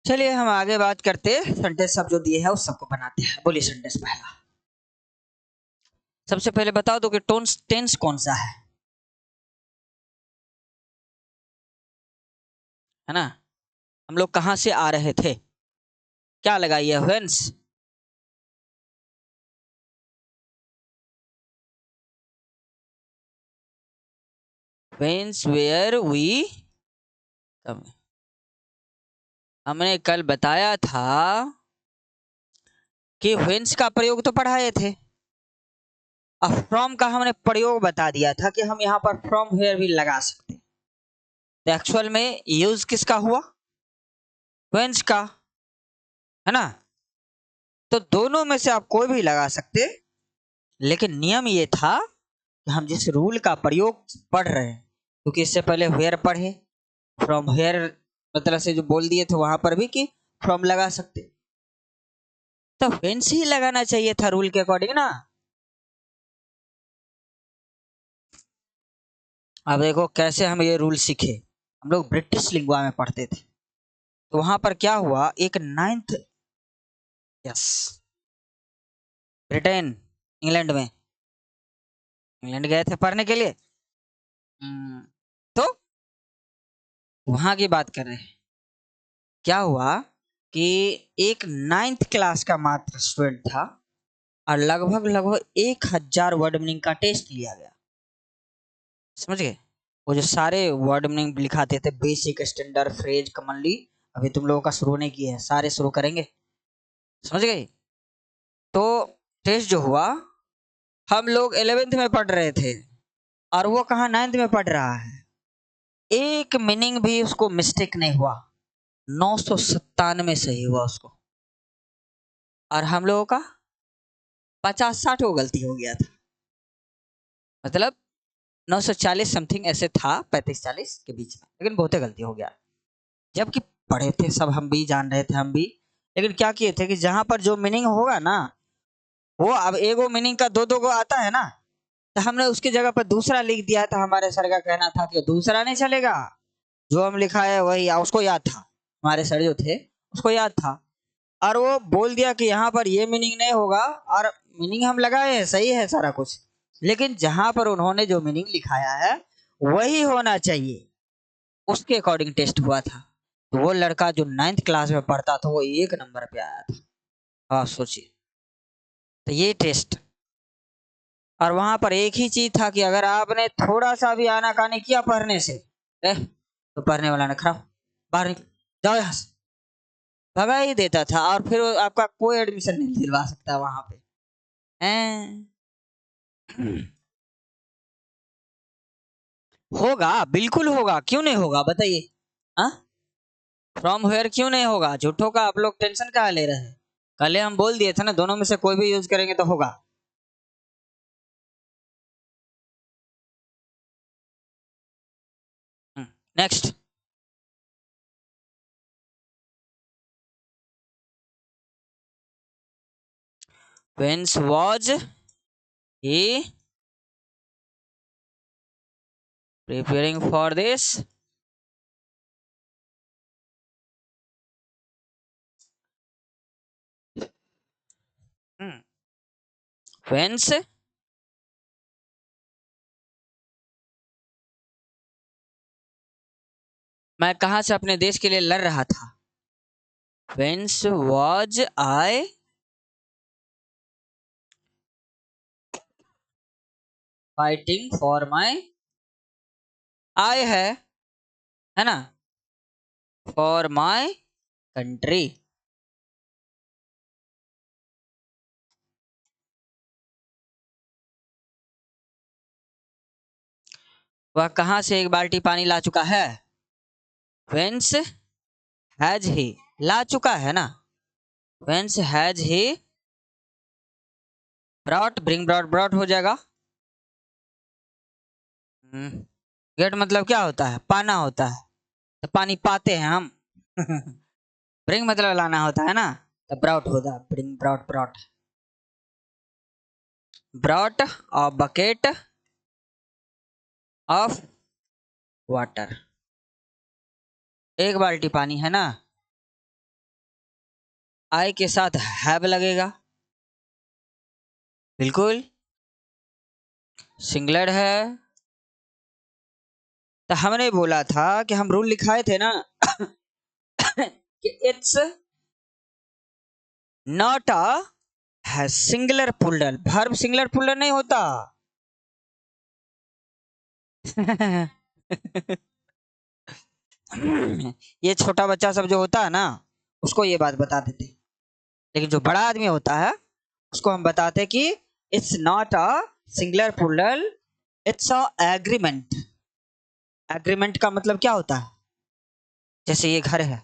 चलिए हम आगे बात करते सेंटेंस सब जो दिए है उस सबको बनाते हैं। बोलिए सेंटेंस पहला। सबसे पहले बता दो कि टोन्स टेंस कौन सा है ना। हम लोग कहां से आ रहे थे, क्या लगाइए व्हेंस। व्हेंस वेयर वी कम। हमने कल बताया था कि व्हेंस का प्रयोग तो पढ़ाए थे। अब फ्रॉम का हमने प्रयोग बता दिया था कि हम यहाँ पर फ्रॉम वेयर भी लगा सकते हैं। तो एक्चुअल में यूज किसका हुआ, व्हेंस का, है ना। तो दोनों में से आप कोई भी लगा सकते, लेकिन नियम ये था कि हम जिस रूल का प्रयोग पढ़ रहे हैं, क्योंकि इससे पहले वेयर पढ़े, फ्रॉम वेयर मतलब से जो बोल दिए थे वहां पर भी कि फ्रॉम लगा सकते, तो व्हेंस ही लगाना चाहिए था रूल के अकॉर्डिंग ना। अब देखो कैसे हम ये रूल सीखे। हम लोग ब्रिटिश लिंगुआ में पढ़ते थे, तो वहां पर क्या हुआ, एक नाइन्थ, यस, ब्रिटेन, इंग्लैंड में, इंग्लैंड गए थे पढ़ने के लिए। तो वहां की बात कर रहे हैं। क्या हुआ कि एक नाइन्थ क्लास का मात्र स्टूडेंट था और लगभग लगभग 1000 वर्ड मीनिंग का टेस्ट लिया गया। समझ गए, वो जो सारे वर्ड मीनिंग लिखाते थे, बेसिक, स्टैंडर्ड, फ्रेज, कॉमनली, अभी तुम लोगों का शुरू नहीं किया है, सारे शुरू करेंगे। समझ गए। तो टेस्ट जो हुआ, हम लोग 11th में पढ़ रहे थे और वो कहाँ 9th में पढ़ रहा है। एक मीनिंग भी उसको मिस्टेक नहीं हुआ, 997 सही हुआ उसको, और हम लोगों का 50-60 को गलती हो गया था। मतलब 940 समथिंग ऐसे था, 35-40 के बीच में, लेकिन बहुत गलती हो गया। जबकि पढ़े थे सब, हम भी जान रहे थे हम भी, लेकिन क्या किए थे कि जहां पर जो मीनिंग होगा ना, वो अब एगो मीनिंग का दो दो गो आता है ना, तो हमने उसकी जगह पर दूसरा लिख दिया था। हमारे सर का कहना था कि दूसरा नहीं चलेगा, जो हम लिखा है वही, उसको याद था, हमारे सर जो थे उसको याद था, और वो बोल दिया कि यहाँ पर ये मीनिंग नहीं होगा, और मीनिंग हम लगाए हैं, सही है सारा कुछ, लेकिन जहां पर उन्होंने जो मीनिंग लिखाया है वही होना चाहिए, उसके अकॉर्डिंग टेस्ट हुआ था। तो वो लड़का जो 9th क्लास में पढ़ता था वो 1 नंबर पे आया था। हाँ सोचिए, तो ये टेस्ट। और वहां पर एक ही चीज था कि अगर आपने थोड़ा सा भी आनाकानी किया पढ़ने से, तो पढ़ने वाला ने खराब, बाहर निकल, जाओ यहाँ से, भगा ही देता था, और फिर आपका कोई एडमिशन नहीं दिलवा सकता वहां पे हैं। होगा, बिल्कुल होगा, क्यों नहीं होगा बताइए। हाँ, फ्रॉम वेयर क्यों नहीं होगा, झूठों का आप लोग टेंशन कहाँ ले रहे हैं। कल हम बोल दिए थे ना, दोनों में से कोई भी यूज करेंगे तो होगा। Next, whence was he preparing for this, whence, मैं कहां से अपने देश के लिए लड़ रहा था, whence was I fighting for my, I है ना, for my country। वह कहां से एक बाल्टी पानी ला चुका है, whence has he, ला चुका है ना, whence has he brought, bring, brought हो जाएगा। गेट मतलब क्या होता है, पाना होता है, तो पानी पाते हैं हम। ब्रिंग मतलब लाना होता है ना, तो ब्राउट होता, bring, brought, brought, brought a bucket of water, एक बाल्टी पानी है ना, आई के साथ हैव लगेगा, बिल्कुल सिंगुलर है। तो हमने बोला था कि हम रूल लिखाए थे ना कि it's not a singular plural, verb singular plural नहीं होता। ये छोटा बच्चा सब जो होता है ना, उसको ये बात बता देते, लेकिन जो बड़ा आदमी होता है उसको हम बताते कि it's not a singular plural, it's a agreement. Agreement का मतलब क्या होता है? जैसे ये घर है,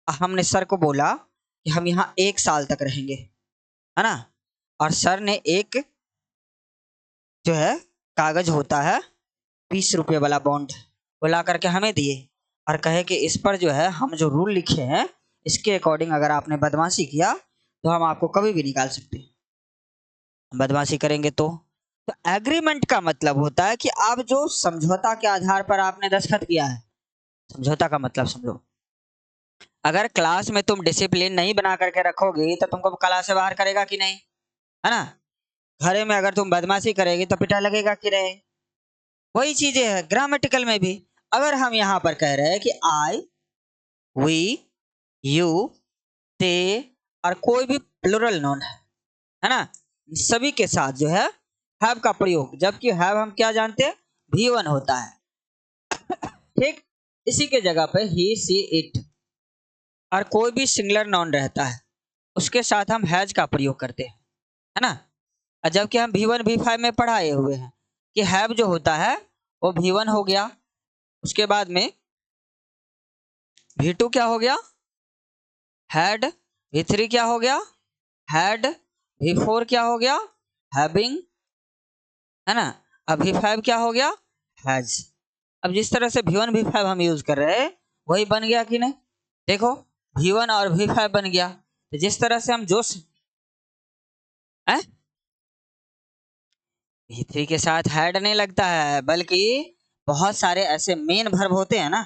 हमने सर को बोला कि हम यहाँ 1 साल तक रहेंगे, है ना, और सर ने एक जो है कागज होता है 20 रुपये वाला बॉन्ड, वो ला करके हमें दिए और कहे कि इस पर जो है हम जो रूल लिखे हैं इसके अकॉर्डिंग अगर आपने बदमाशी किया तो हम आपको कभी भी निकाल सकते हैं, बदमाशी करेंगे तो एग्रीमेंट का मतलब होता है कि आप जो समझौता के आधार पर आपने दस्तखत किया है, समझौता का मतलब समझो। अगर क्लास में तुम डिसिप्लिन नहीं बना करके रखोगी तो तुमको क्लास से बाहर करेगा कि नहीं, है ना। घरे में अगर तुम बदमाशी करेगी तो पिटा लगेगा कि नहीं। वही चीजें है ग्रामेटिकल में भी। अगर हम यहाँ पर कह रहे हैं कि आई, वी, यू, ते और कोई भी प्लुरल नोन है ना, सभी के साथ जो है हैव का प्रयोग, जबकि हैव हम क्या जानते हैं, V1 होता है, ठीक। इसी के जगह पे ही, सी, इट और कोई भी सिंगुलर नाउन रहता है उसके साथ हम हैज का प्रयोग करते हैं, है ना। और जबकि हम V1 V5 में पढ़ाए हुए हैं कि हैव जो होता है वो V1 हो गया, उसके बाद में V2 क्या हो गया, हैड। V3 क्या हो गया, हैड। V4 क्या हो गया, हैविंग, है ना। अब V5 क्या हो गया, हैज। अब जिस तरह से V1 V5 हम यूज कर रहे हैं वही बन गया कि नहीं, देखो V1 और V5 बन गया। तो जिस तरह से हम जो V3 के साथ हैड नहीं लगता है, बल्कि बहुत सारे ऐसे मेन वर्ब होते हैं ना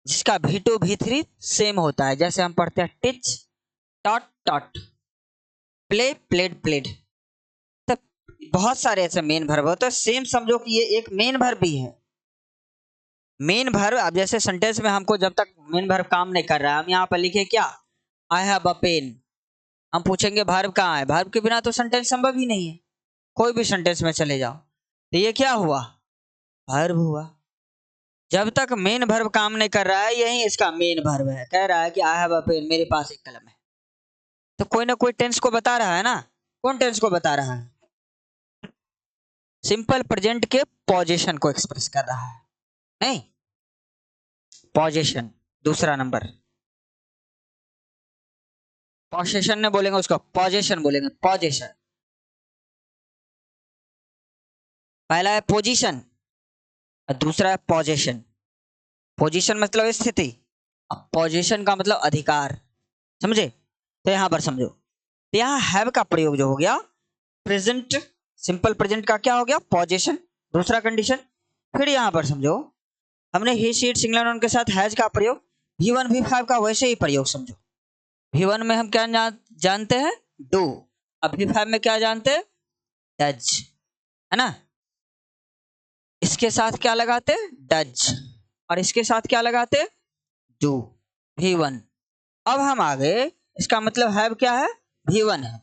जिसका V2 V3 सेम होता है। जैसे हम पढ़ते हैं teach, taught taught, play played played. तो बहुत सारे ऐसे मेन वर्ब होते हैं, सेम समझो कि ये एक मेन वर्ब भी है। मेन वर्ब, अब जैसे सेंटेंस में हमको जब तक मेन वर्ब काम नहीं कर रहा है, हम यहाँ पर लिखे क्या, आई हैव अ पेन, हम पूछेंगे वर्ब कहाँ है, वर्ब के बिना तो सेंटेंस संभव ही नहीं है। कोई भी सेंटेंस में चले जाओ तो ये क्या हुआ, वर्ब हुआ। जब तक मेन वर्ब काम नहीं कर रहा है यही इसका मेन वर्ब है, कह रहा है कि आई हैव अ पेन, मेरे पास एक कलम है, तो कोई ना कोई टेंस को बता रहा है ना। कौन टेंस को बता रहा है, सिंपल प्रेजेंट के पोजीशन को एक्सप्रेस कर रहा है, नहीं पोजीशन दूसरा नंबर, पोजीशन ने बोलेंगे उसको पोजीशन बोलेंगे, पोजीशन। पहला है पोजीशन और दूसरा है पोजीशन। पोजीशन मतलब स्थिति, अब पोजीशन का मतलब अधिकार, समझे। तो यहां पर समझो, तो यहाँ हैव का प्रयोग जो हो गया प्रेजेंट, सिंपल प्रेजेंट का क्या हो गया, पोजीशन, दूसरा कंडीशन। फिर यहां पर समझो हमने ही शीट सिंगुलर नाउन के साथ हैज का प्रयोग, V1 V5 का वैसे ही प्रयोग समझो। V1 में हम क्या जानते हैं, डू। अब V5 में क्या जानते हैं, डज, है ना। इसके साथ क्या लगाते, डज, और इसके साथ क्या लगाते, डू, V1। अब हम आगे, इसका मतलब हैव क्या है, V1 है।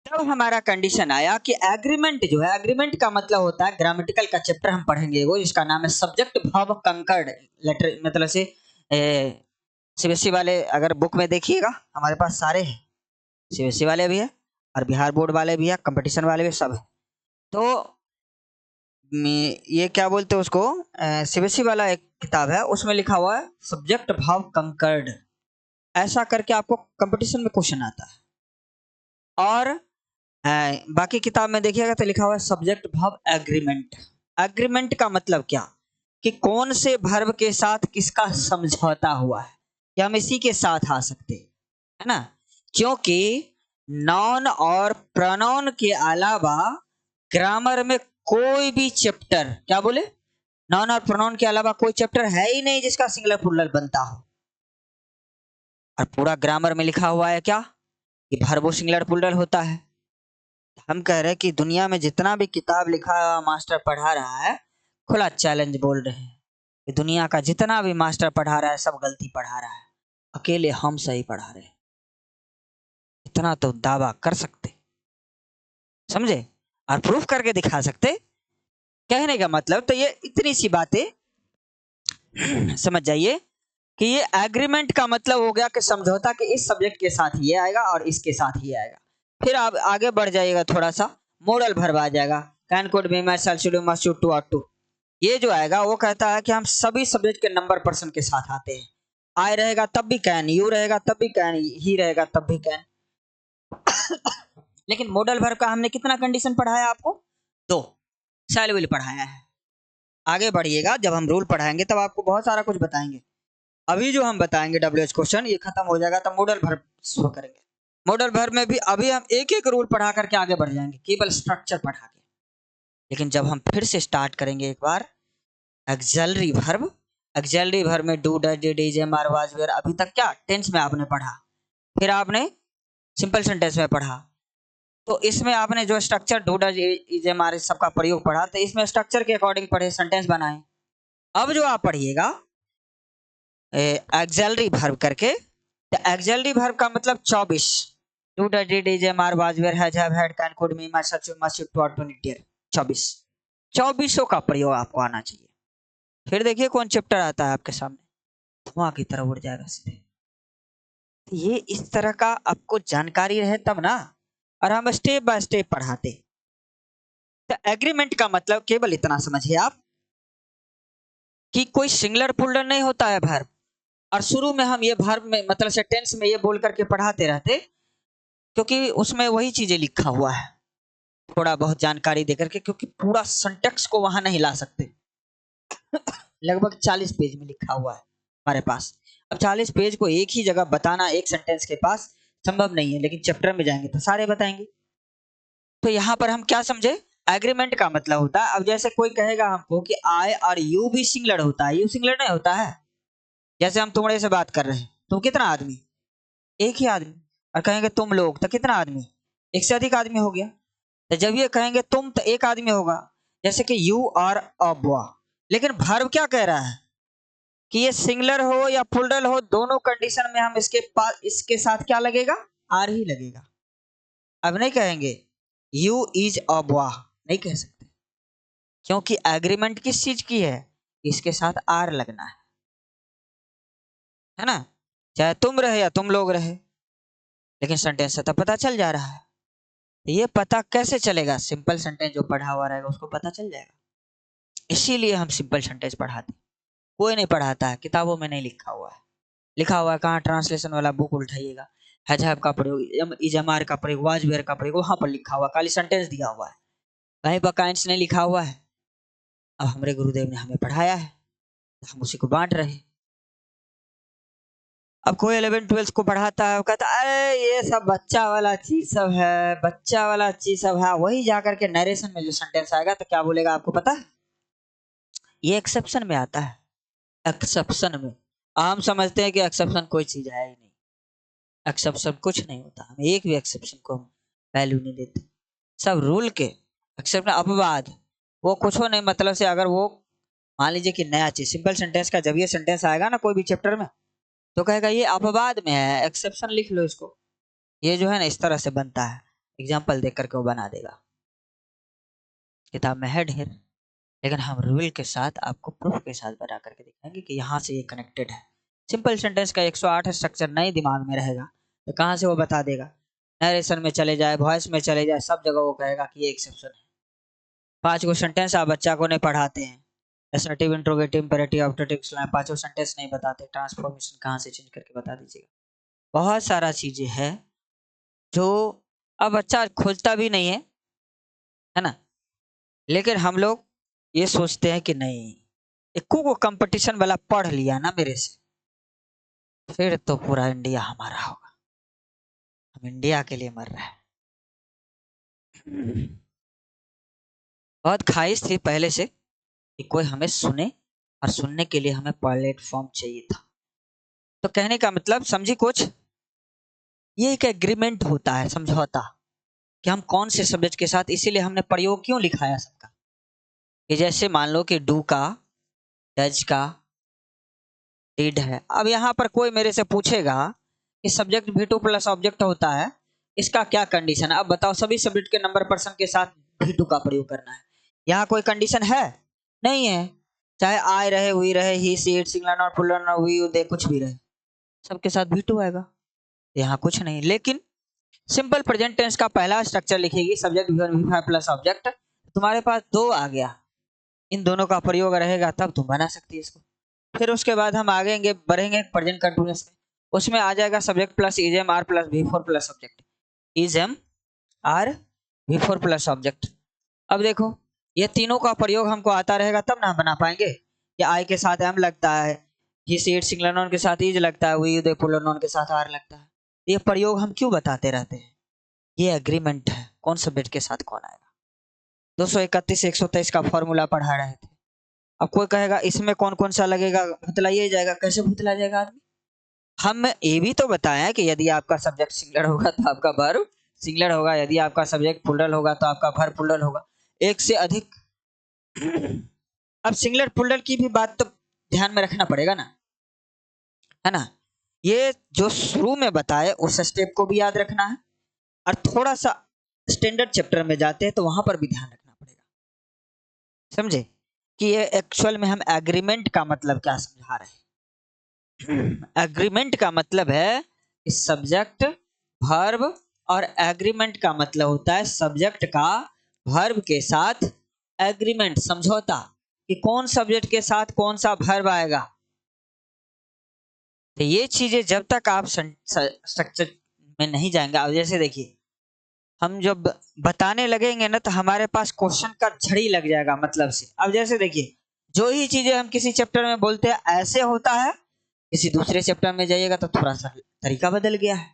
तब हमारा कंडीशन आया कि एग्रीमेंट जो है, एग्रीमेंट का मतलब होता है, ग्रामेटिकल का चैप्टर हम पढ़ेंगे वो, जिसका नाम है सब्जेक्ट वर्ब कंकर्ड लेटर, मतलब से सीबीएसई वाले अगर बुक में देखिएगा हमारे पास सारे हैं, सीबीएसई वाले भी है और बिहार बोर्ड वाले भी है, कंपटीशन वाले भी सब है। तो ये क्या बोलते हैं उसको, सीबीएसई वाला एक किताब है उसमें लिखा हुआ है सब्जेक्ट वर्ब कंकर्ड, ऐसा करके आपको कंपटीशन में क्वेश्चन आता है। और बाकी किताब में देखिएगा तो लिखा हुआ है सब्जेक्ट वर्ब एग्रीमेंट। एग्रीमेंट का मतलब क्या, कि कौन से वर्ब के साथ किसका समझौता हुआ है, कि हम इसी के साथ आ सकते हैं, है ना। क्योंकि नॉन और प्रोनाउन के अलावा ग्रामर में कोई भी चैप्टर, क्या बोले, नॉन और प्रोनाउन के अलावा कोई चैप्टर है ही नहीं जिसका सिंगुलर प्लूरल बनता हो। और पूरा ग्रामर में लिखा हुआ है क्या कि वर्ब सिंगुलर प्लूरल होता है। हम कह रहे हैं कि दुनिया में जितना भी किताब लिखा हुआ मास्टर पढ़ा रहा है, खुला चैलेंज बोल रहे हैं कि दुनिया का जितना भी मास्टर पढ़ा रहा है सब गलती पढ़ा रहा है, अकेले हम सही पढ़ा रहे हैं। इतना तो दावा कर सकते, समझे, और प्रूफ करके दिखा सकते। कहने का मतलब तो ये इतनी सी बातें समझ जाइए कि ये एग्रीमेंट का मतलब हो गया कि समझौता कि इस सब्जेक्ट के साथ ये आएगा और इसके साथ ही आएगा। फिर आप आगे बढ़ जाइएगा थोड़ा सा, मॉडल वर्ब आ जाएगा, can could be may shall should must should to are to. ये जो आएगा वो कहता है कि हम सभी सब्जेक्ट के नंबर पर्सन के साथ आते हैं। आई रहेगा तब भी कैन, यू रहेगा तब भी कैन, ही रहेगा तब भी कैन। लेकिन मॉडल वर्ब का हमने कितना कंडीशन पढ़ाया आपको? 2। शैल विल पढ़ाया है। आगे बढ़िएगा, जब हम रूल पढ़ाएंगे तब आपको बहुत सारा कुछ बताएंगे। अभी जो हम बताएंगे WH क्वेश्चन ये खत्म हो जाएगा तब मॉडल वर्ब शुरू करेंगे। मॉडल वर्ब में भी अभी हम एक एक रूल पढ़ा करके आगे बढ़ जाएंगे, केवल स्ट्रक्चर पढ़ा के। लेकिन जब हम फिर से स्टार्ट करेंगे एक बार ऑक्सिलरी वर्ब, ऑक्सिलरी वर्ब में do does did is am are was were, अभी तक क्या टेंस में आपने पढ़ा, फिर आपने सिंपल सेंटेंस में पढ़ा, तो इसमें आपने जो structure do does is am are सबका प्रयोग पढ़ा, तो इसमें स्ट्रक्चर के अकॉर्डिंग पढ़े, सेंटेंस बनाए। अब जो आप पढ़िएगा ऑक्सिलरी वर्ब करके, तो ऑक्सिलरी वर्ब का मतलब 24, do does did is am are was were has have had can could may must should must should to are to need dare, 24 24 का प्रयोग आपको आना चाहिए। फिर देखिए कौन चैप्टर आता है आपके सामने, धुआं की तरह उड़ जाएगा सीधे। ये इस तरह का आपको जानकारी रहे तब ना, और हम स्टेप बाय स्टेप पढ़ाते। तो एग्रीमेंट का मतलब केवल इतना समझिए आप कि कोई सिंगुलर प्लूरल नहीं होता है वर्ब, और शुरू में हम ये वर्ब में मतलब से टेंस में ये बोल करके पढ़ाते रहते, क्योंकि उसमें वही चीजें लिखा हुआ है, थोड़ा बहुत जानकारी देकर के, क्योंकि पूरा सिंटेक्स को वहां नहीं ला सकते। लगभग 40 पेज में लिखा हुआ है हमारे पास। अब 40 पेज को एक ही जगह बताना एक सेंटेंस के पास संभव नहीं है, लेकिन चैप्टर में जाएंगे तो सारे बताएंगे। तो यहाँ पर हम क्या समझे, एग्रीमेंट का मतलब होता है, अब जैसे कोई कहेगा हमको कि आई और यू भी सिंगुलर होता है, यू सिंगुलर नहीं होता है। जैसे हम तुम्हारे से बात कर रहे हैं, तुम कितना आदमी, एक ही आदमी, और कहेंगे तुम लोग तो कितना आदमी, एक से अधिक आदमी हो गया। तो जब ये कहेंगे तुम तो एक आदमी होगा, जैसे कि यू आर अ बॉय। लेकिन वर्ब क्या कह रहा है कि ये सिंगुलर हो या प्लूरल हो, दोनों कंडीशन में हम इसके पास इसके साथ क्या लगेगा, आर ही लगेगा। अब नहीं कहेंगे यू इज अ बॉय, नहीं कह सकते, क्योंकि एग्रीमेंट किस चीज की है, इसके साथ आर लगना है ना, चाहे तुम रहे या तुम लोग रहे, लेकिन सेंटेंस से तो पता चल जा रहा है। तो ये पता कैसे चलेगा, सिंपल सेंटेंस जो पढ़ा हुआ रहेगा उसको पता चल जाएगा। इसीलिए हम सिंपल सेंटेंस पढ़ाते, कोई नहीं पढ़ाता है, किताबों में नहीं लिखा हुआ है। लिखा हुआ है कहाँ, ट्रांसलेशन वाला बुक उठाइएगा, हैज हैव का प्रयोग, इज एम आर का प्रयोग, वाज वेयर का प्रयोग, वहां पर लिखा हुआ, खाली सेंटेंस दिया हुआ है, कहीं पर काइंस नहीं लिखा हुआ है। अब हमारे गुरुदेव ने हमें पढ़ाया है, हम उसी को बांट रहे हैं। अब कोई 11 12 को पढ़ाता है, वो कहता है अरे ये सब बच्चा वाला चीज सब है, बच्चा वाला चीज सब है, वही जाकर के नरेशन में जो सेंटेंस आएगा तो क्या बोलेगा आपको पता है, ये एक्सेप्शन में आता है। एक्सेप्शन में हम समझते हैं कि एक्सेप्शन कोई चीज है ही नहीं, एक्सेप्शन कुछ नहीं होता, हम एक भी एक्सेप्शन को हम वैल्यू नहीं देते, सब रूल के एक्सेप्शन अपवाद, वो कुछ हो नहीं, मतलब से अगर वो मान लीजिए कि नया चीज, सिंपल सेंटेंस का जब ये सेंटेंस आएगा ना कोई भी चैप्टर में, तो कहेगा ये अपवाद में है, एक्सेप्शन लिख लो इसको, ये जो है ना इस तरह से बनता है, एग्जाम्पल देख करके वो बना देगा, किताब में है ढेर। लेकिन हम रूल के साथ आपको प्रूफ के साथ बना करके दिखाएंगे कि यहाँ से ये कनेक्टेड है। सिंपल सेंटेंस का 108 स्ट्रक्चर नहीं दिमाग में रहेगा तो कहाँ से वो बता देगा, नरेशन में चले जाए, वॉइस में चले जाए, सब जगह वो कहेगा कि ये एक्सेप्शन है। 5 गो सेंटेंस आप बच्चा को नहीं पढ़ाते हैं, assertive, interrogative, imperative, objective, 5 sentence नहीं बताते, ट्रांसफॉर्मेशन कहाँ से चेंज करके बता दीजिएगा। बहुत सारा चीजें हैं जो अब बच्चा खोजता भी नहीं है ना, लेकिन हम लोग ये सोचते हैं कि नहीं, इक्को को कंपटीशन वाला पढ़ लिया ना मेरे से, फिर तो पूरा इंडिया हमारा होगा, हम इंडिया के लिए मर रहे हैं। बहुत ख्वाहिश थी पहले से कि कोई हमें सुने, और सुनने के लिए हमें प्लेटफॉर्म चाहिए था। तो कहने का मतलब समझी कुछ, ये एक एग्रीमेंट होता है, समझौता, कि हम कौन से सब्जेक्ट के साथ, इसीलिए हमने प्रयोग क्यों लिखाया सबका, कि जैसे मान लो कि डू का, डज का, डिड है। अब यहाँ पर कोई मेरे से पूछेगा कि सब्जेक्ट भी टू प्लस ऑब्जेक्ट होता है, इसका क्या कंडीशन है? अब बताओ, सभी सब्जेक्ट के नंबर पर्सन के साथ भी टू का प्रयोग करना है, यहाँ कोई कंडीशन है? नहीं है। चाहे आई रहे, हुई रहे, he, she, it, singular noun, plural noun, we, they, कुछ भी रहे, सबके साथ भी टू आएगा। यहाँ कुछ नहीं। लेकिन सिंपल प्रेजेंट टेंस का पहला स्ट्रक्चर लिखेगी, subject V1 V5 plus object, तुम्हारे पास दो आ गया, इन दोनों का प्रयोग रहेगा तब तुम बना सकती है इसको। फिर उसके बाद हम आगे बढ़ेंगे प्रेजेंट कंटिन्यूअस में, उसमें आ जाएगा subject plus is am are plus V4 plus object, is am are V4 plus object. अब देखो, ये तीनों का प्रयोग हमको आता रहेगा तब ना हम बना पाएंगे। कि आई के साथ एम लगता है, ही, सी, इट, सिंगुलर नाउन के साथ इज लगता है, वी, दे, प्लूरल नाउन के साथ आर लगता है। ये प्रयोग हम क्यों बताते रहते हैं? ये एग्रीमेंट है, कौन सब्जेक्ट के साथ कौन आएगा। 231 123 का फॉर्मूला पढ़ा रहे थे। अब कोई कहेगा इसमें कौन कौन सा लगेगा, भुतलाइए जाएगा। कैसे भुतला जाएगा आदमी? हम ये भी तो बताया कि यदि आपका सब्जेक्ट सिंगुलर होगा तो आपका वर्ब सिंगुलर होगा, यदि आपका सब्जेक्ट प्लूरल होगा तो आपका वर्ब प्लूरल होगा, एक से अधिक। अब सिंगुलर प्लूरल की भी बात तो ध्यान में रखना पड़ेगा ना, है ना। ये जो शुरू में बताए उस स्टेप को भी याद रखना है, और थोड़ा सा स्टैंडर्ड चैप्टर में जाते हैं तो वहां पर भी ध्यान रखना पड़ेगा। समझे कि ये एक्चुअल में हम एग्रीमेंट का मतलब क्या समझा रहे हैं। एग्रीमेंट का मतलब है कि सब्जेक्ट, वर्ब, और एग्रीमेंट का मतलब होता है सब्जेक्ट का वर्ब के साथ एग्रीमेंट, समझौता, कि कौन सब्जेक्ट के साथ कौन सा वर्ब आएगा। तो ये चीजें जब तक आप स्ट्रक्चर में नहीं जाएंगे, अब जैसे देखिए, हम जब बताने लगेंगे ना तो हमारे पास क्वेश्चन का झड़ी लग जाएगा मतलब से। अब जैसे देखिए, जो ही चीजें हम किसी चैप्टर में बोलते हैं ऐसे होता है, किसी दूसरे चैप्टर में जाइएगा तो थोड़ा सा तरीका बदल गया है।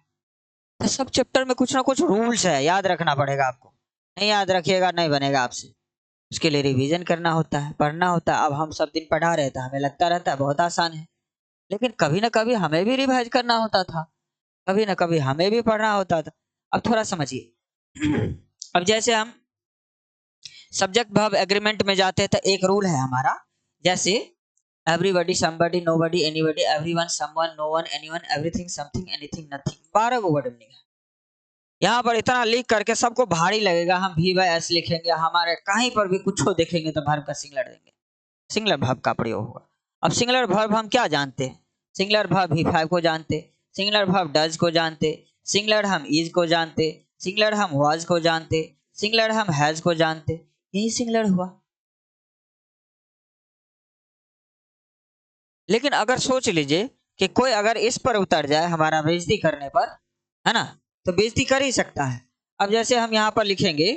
तो सब चैप्टर में कुछ ना कुछ रूल्स है, याद रखना पड़ेगा आपको। नहीं याद रखिएगा नहीं बनेगा आपसे। उसके लिए रिवीजन करना होता है, पढ़ना होता है। अब हम सब दिन पढ़ा रहे थे, हमें लगता रहता है बहुत आसान है, लेकिन कभी ना कभी हमें भी रिवाइज करना होता था, कभी ना कभी हमें भी पढ़ना होता था। अब थोड़ा समझिए। अब जैसे हम सब्जेक्ट वर्ब एग्रीमेंट में जाते हैं तो एक रूल है हमारा, जैसे everybody, somebody, nobody, anybody, everyone, someone, known, anyone, everything, something, anything, nothing, 12 गो वर्ड मीनिंग है। यहाँ पर इतना लिख करके सबको भारी लगेगा, हम भी बाय एस लिखेंगे, हमारे कहीं पर भी कुछ देखेंगे तो वर्ब का सिंगुलर देंगे, सिंगुलर वर्ब का प्रयोग होगा। अब सिंगुलर वर्ब हम क्या जानते हैं? सिंगुलर वर्ब V5 को जानते, सिंगुलर वर्ब डज को जानते, सिंगुलर हम इज को जानते, सिंगुलर हम वाज को जानते, सिंगुलर हम हैज को जानते, यही सिंगुलर हुआ। लेकिन अगर सोच लीजिए कि कोई अगर इस पर उतर जाए हमारा बेइज्जती करने पर, है ना, तो बेइज्जती कर ही सकता है। अब जैसे हम यहाँ पर लिखेंगे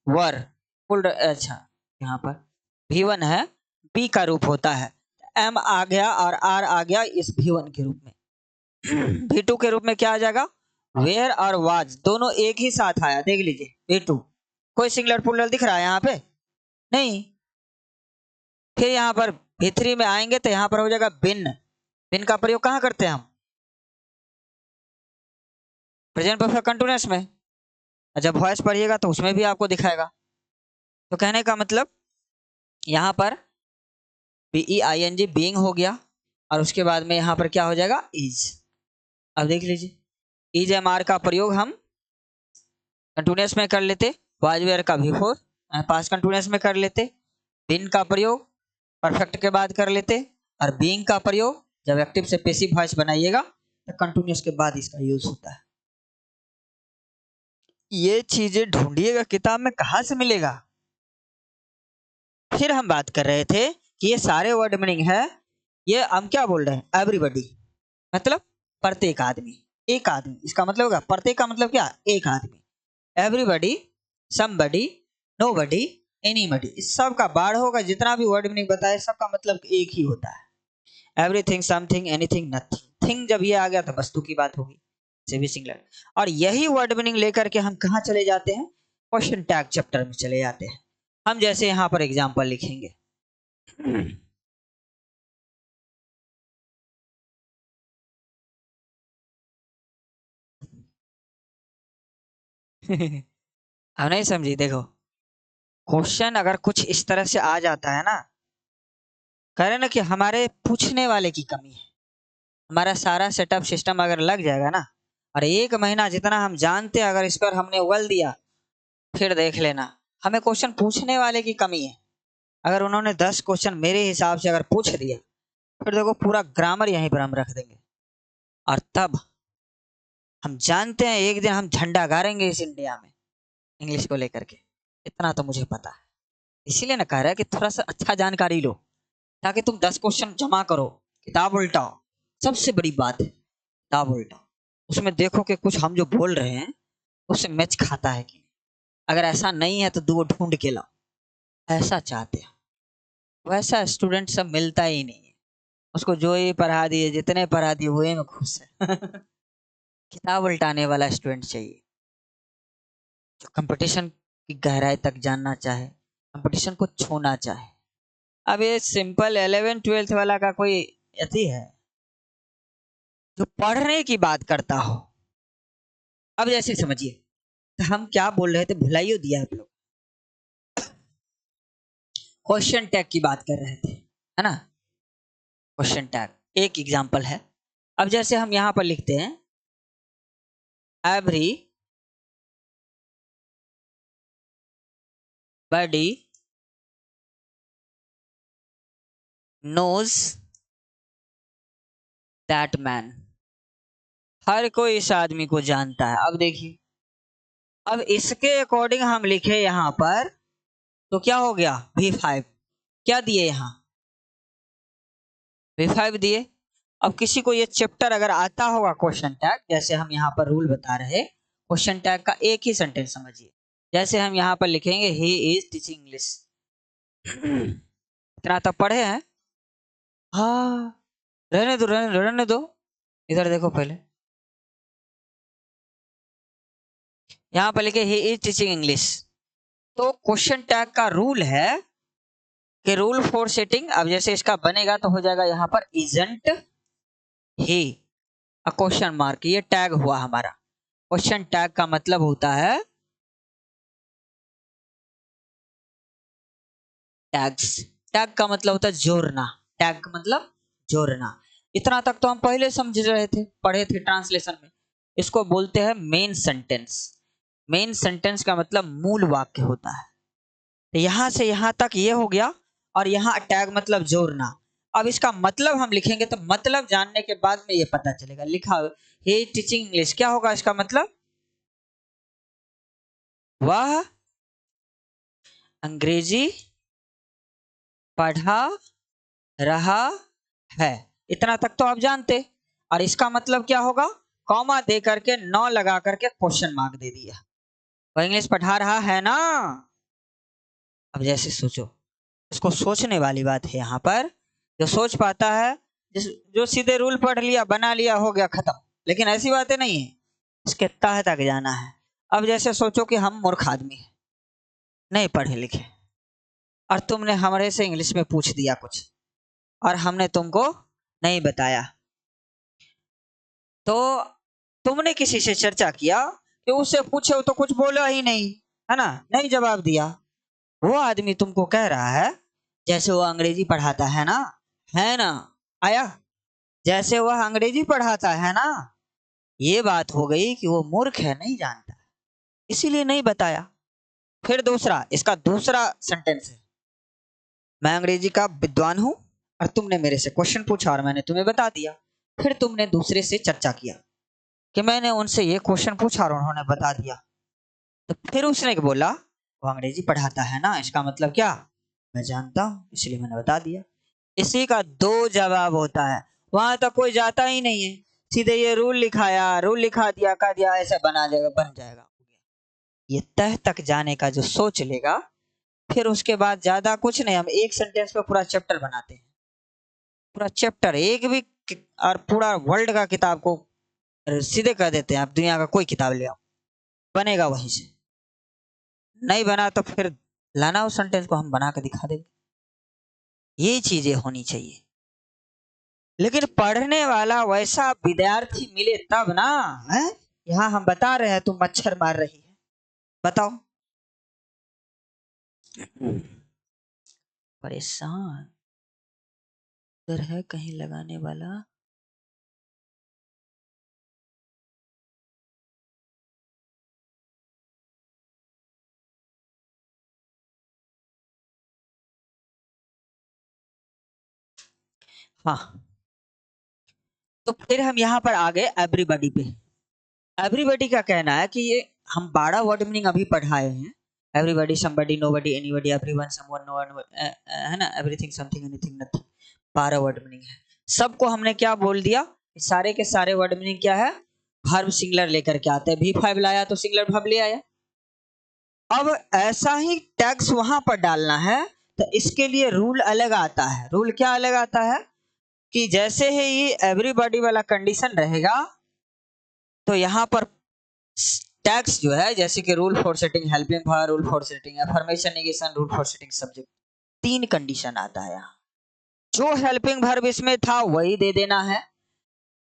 वर फुल, अच्छा, यहाँ पर V1 है, बी का रूप होता है, एम आ गया और आर आ गया इस V1 के रूप में। V2 के रूप में क्या आ जाएगा? वेयर और वाज दोनों एक ही साथ आया, देख लीजिए V2। कोई सिंगुलर प्लूरल दिख रहा है यहाँ पे? नहीं। फिर यहाँ पर V3 में आएंगे तो यहाँ पर हो जाएगा बिन। बिन का प्रयोग कहाँ करते हैं हम? प्रेजेंट परफेक्ट कंटीन्यूअस में। जब वॉइस पढ़िएगा तो उसमें भी आपको दिखाएगा। तो कहने का मतलब यहाँ पर BEING बीइंग हो गया, और उसके बाद में यहाँ पर क्या हो जाएगा? इज। अब देख लीजिए, इज एम आर का प्रयोग हम कंटीन्यूअस में कर लेते, वाज वेयर का V4 पास्ट कंटीन्यूअस में कर लेते, बिन का प्रयोग परफेक्ट के बाद कर लेते, और बीइंग का प्रयोग जब एक्टिव से पैसिव वॉइस बनाइएगा तो कंटीन्यूअस के बाद इसका यूज होता है। ये चीजें ढूंढिएगा किताब में, कहां से मिलेगा। फिर हम बात कर रहे थे कि ये सारे वर्ड मीनिंग है, ये हम क्या बोल रहे हैं? एवरीबॉडी मतलब प्रत्येक आदमी, एक आदमी, इसका मतलब होगा प्रत्येक का मतलब क्या? एक आदमी। एवरीबॉडी, समबडी, नोबडी, एनीबॉडी, इस सब का बाढ़ होगा, जितना भी वर्ड मीनिंग बताए सबका मतलब एक ही होता है। Everything, something, anything, nothing. Thing जब ये आ गया तो वस्तु की बात होगी, से भी सिंगुलर। और यही वर्ड मीनिंग लेकर के हम कहाँ चले जाते हैं? क्वेश्चन टैग चैप्टर में चले जाते हैं। हम जैसे यहाँ पर एग्जाम्पल लिखेंगे, अब नहीं समझी? देखो, क्वेश्चन अगर कुछ इस तरह से आ जाता है ना, कह रहे ना कि हमारे पूछने वाले की कमी है। हमारा सारा सेटअप सिस्टम अगर लग जाएगा ना, और 1 महीना जितना हम जानते हैं अगर इस पर हमने उगल दिया, फिर देख लेना हमें क्वेश्चन पूछने वाले की कमी है। अगर उन्होंने 10 क्वेश्चन मेरे हिसाब से अगर पूछ दिया, फिर देखो पूरा ग्रामर यहीं पर हम रख देंगे। और तब हम जानते हैं एक दिन हम झंडा गाड़ेंगे इस इंडिया में इंग्लिश को लेकर के। इतना तो मुझे पता है। इसीलिए ना कह रहा है कि थोड़ा सा अच्छा जानकारी लो, ताकि तुम 10 क्वेश्चन जमा करो, किताब उल्टाओ। सबसे बड़ी बात है किताब उल्टाओ, उसमें देखो कि कुछ हम जो बोल रहे हैं उससे मैच खाता है कि नहीं। अगर ऐसा नहीं है तो दो ढूंढ के लाओ। ऐसा चाहते हैं, वैसा स्टूडेंट सब मिलता ही नहीं है। उसको जो ही पढ़ा दिए, जितने पढ़ा दिए वही में खुश है। किताब उल्टाने वाला स्टूडेंट चाहिए, जो कंपटीशन की गहराई तक जानना चाहे, कंपटीशन को छूना चाहे। अब ये सिंपल 11th 12th वाला का कोई अति है जो पढ़ने की बात करता हो। अब जैसे समझिए, तो हम क्या बोल रहे थे, भुलाइयो दिया आप लोग। क्वेश्चन टैग की बात कर रहे थे, है ना? क्वेश्चन टैग एक एग्जांपल है। अब जैसे हम यहां पर लिखते हैं, everybody knows that man. हर कोई इस आदमी को जानता है। अब देखिए, अब इसके अकॉर्डिंग हम लिखे यहां पर, तो क्या हो गया? V5 क्या दिए यहां? V5 दिए। अब किसी को ये चैप्टर अगर आता होगा क्वेश्चन टैग, जैसे हम यहाँ पर रूल बता रहे, क्वेश्चन टैग का एक ही सेंटेंस समझिए। जैसे हम यहाँ पर लिखेंगे ही इज टीचिंग इंग्लिश। इतना तब पढ़े हैं? हाँ, रहने दो रहने दो रहने दो। इधर देखो पहले, यहाँ पर लिखे ही इज टीचिंग इंग्लिश। तो क्वेश्चन टैग का रूल है कि रूल फॉर सेटिंग, अब जैसे इसका बनेगा तो हो जाएगा यहाँ पर isn't he a question mark. ये टैग हुआ हमारा। क्वेश्चन टैग का मतलब होता है टैग्स। टैग का मतलब होता है जोड़ना। टैग का मतलब जोड़ना। इतना तक तो हम पहले समझ रहे थे, पढ़े थे ट्रांसलेशन में। इसको बोलते हैं मेन सेंटेंस। मेन सेंटेंस का मतलब मूल वाक्य होता है। तो यहां से यहां तक ये हो गया, और यहां टैग मतलब जोड़ना। अब इसका मतलब हम लिखेंगे तो मतलब जानने के बाद में ये पता चलेगा। लिखा हे टीचिंग इंग्लिश, क्या होगा इसका मतलब? वह अंग्रेजी पढ़ा रहा है। इतना तक तो आप जानते। और इसका मतलब क्या होगा? कॉमा दे करके 9 लगा करके क्वेश्चन मार्क दे दिया। वह इंग्लिश पढ़ा रहा है ना। अब जैसे सोचो, इसको सोचने वाली बात है यहाँ पर। जो सोच पाता है, जो सीधे रूल पढ़ लिया, बना लिया, हो गया, खत्म। लेकिन ऐसी बातें नहीं है, इसके तह तक जाना है। अब जैसे सोचो कि हम मूर्ख आदमी हैं, नहीं पढ़े लिखे, और तुमने हमारे से इंग्लिश में पूछ दिया कुछ, और हमने तुमको नहीं बताया। तो तुमने किसी से चर्चा किया कि उससे पूछे तो कुछ बोला ही नहीं, है ना, नहीं जवाब दिया। वो आदमी तुमको कह रहा है जैसे वो अंग्रेजी पढ़ाता है ना, आया, जैसे वह अंग्रेजी पढ़ाता है ना। ये बात हो गई कि वो मूर्ख है, नहीं जानता, इसीलिए नहीं बताया। फिर दूसरा, इसका दूसरा सेंटेंस है, मैं अंग्रेजी का विद्वान हूं, और तुमने मेरे से क्वेश्चन पूछा और मैंने तुम्हें बता दिया। फिर तुमने दूसरे से चर्चा किया कि मैंने उनसे ये क्वेश्चन पूछा और उन्होंने बता दिया। तो फिर उसने बोला वो अंग्रेजी पढ़ाता है ना, इसका मतलब क्या? मैं जानता हूं, इसलिए मैंने बता दिया। इसी का दो जवाब होता है। वहां तक कोई जाता ही नहीं है, सीधे ये रूल लिखाया, रूल लिखा दिया, कह दिया ऐसे बना जाएगा, बन जाएगा। ये तह तक जाने का जो सोच लेगा, फिर उसके बाद ज्यादा कुछ नहीं, हम एक सेंटेंस पे पूरा चैप्टर बनाते हैं। पूरा चैप्टर एक भी, और पूरा वर्ल्ड का किताब को सीधे कह देते हैं, आप दुनिया का कोई किताब ले आओ, बनेगा वहीं से। नहीं बना तो फिर लाना उस सेंटेंस को, हम बना के दिखा देंगे। ये चीजें होनी चाहिए। लेकिन पढ़ने वाला वैसा विद्यार्थी मिले तब ना है। यहाँ हम बता रहे हैं तुम मच्छर मार रही है, बताओ। परेशान उधर है कहीं लगाने वाला। हाँ, तो फिर हम यहाँ पर आ गए एवरीबॉडी पे। एवरीबॉडी का कहना है कि ये हम 12 वर्ड मीनिंग अभी पढ़ाए हैं। Everybody, somebody, nobody, anybody, everyone, someone, no one, है ना, everything, something, anything, nothing. 12 word meaning है। सबको हमने क्या बोल दिया, सारे के सारे वर्ड मीनिंग क्या है, वर्ब सिंगुलर लेकर के आते हैं। V5 लाया तो सिंगुलर वर्ब ले आया। अब ऐसा ही टैग्स वहां पर डालना है, तो इसके लिए रूल अलग आता है। रूल क्या अलग आता है कि जैसे ही ये एवरीबॉडी वाला कंडीशन रहेगा, तो यहां पर टैग्स जो है, जैसे कि rule for setting helping verb, rule for setting affirmation negation, rule for setting subject, 3 condition आता है यहाँ। जो हेल्पिंग वर्ब इसमें था वही दे देना है,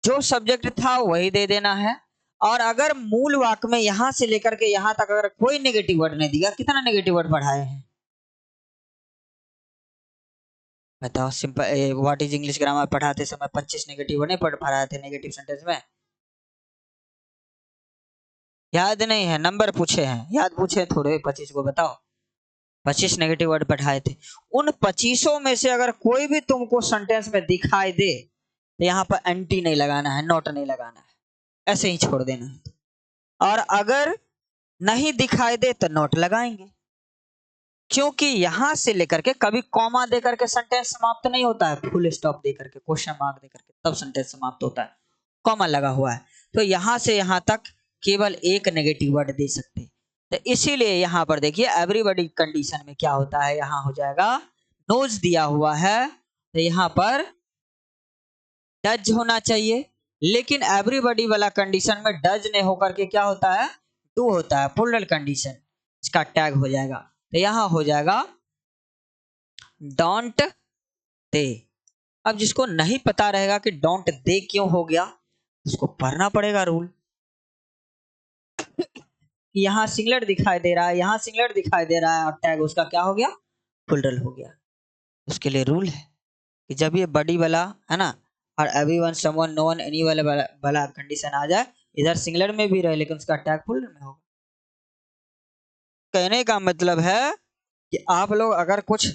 जो सब्जेक्ट था वही दे देना है। और अगर मूल वाक्य में यहां से लेकर के यहां तक अगर कोई नेगेटिव वर्ड नहीं दिया, कितना नेगेटिव वर्ड पढ़ाए हैं बताओ। Simple what is English grammar पढ़ाते समय 25 नेगेटिव वर्ड नहीं पढ़ाए थे नेगेटिव सेंटेंस में? याद नहीं है? नंबर पूछे हैं, याद पूछे थोड़े, 25 को बताओ। 25 नेगेटिव वर्ड पढ़ाए थे। उन 25 में से अगर कोई भी तुमको सेंटेंस में दिखाई दे, तो यहाँ पर एंटी नहीं लगाना है, नॉट नहीं लगाना है, ऐसे ही छोड़ देना है। और अगर नहीं दिखाई दे तो नॉट लगाएंगे, क्योंकि यहां से लेकर के कभी कॉमा देकर के सेंटेंस समाप्त नहीं होता है, फुल स्टॉप देकर के, क्वेश्चन मार्क देकर के तब सेंटेंस समाप्त होता है, कॉमा लगा हुआ है। तो यहां से यहां तक केवल एक नेगेटिव वर्ड दे सकते हैं। तो इसीलिए यहां पर देखिए एवरीबॉडी कंडीशन में क्या होता है, यहां हो जाएगा नोज दिया हुआ है, तो यहां पर डज होना चाहिए। लेकिन एवरीबॉडी वाला कंडीशन में डज नहीं होकर के क्या होता है, डू होता है, प्लूरल कंडीशन, इसका टैग हो जाएगा। तो यहां हो जाएगा डोंट दे। अब जिसको नहीं पता रहेगा कि डोंट दे क्यों हो गया, उसको पढ़ना पड़ेगा रूल। यहां सिंगलेट दिखाई दे रहा है, यहां सिंगलेट दिखाई दे रहा है, और टैग उसका क्या हो गया, प्लूरल हो गया। उसके लिए रूल है कि जब ये बड़ी वाला है ना, और everyone, someone, no one, any वाला कंडीशन आ जाए, इधर सिंगलर में भी रहे लेकिन उसका टैग प्लूरल में होगा। कहने का मतलब है कि आप लोग अगर कुछ,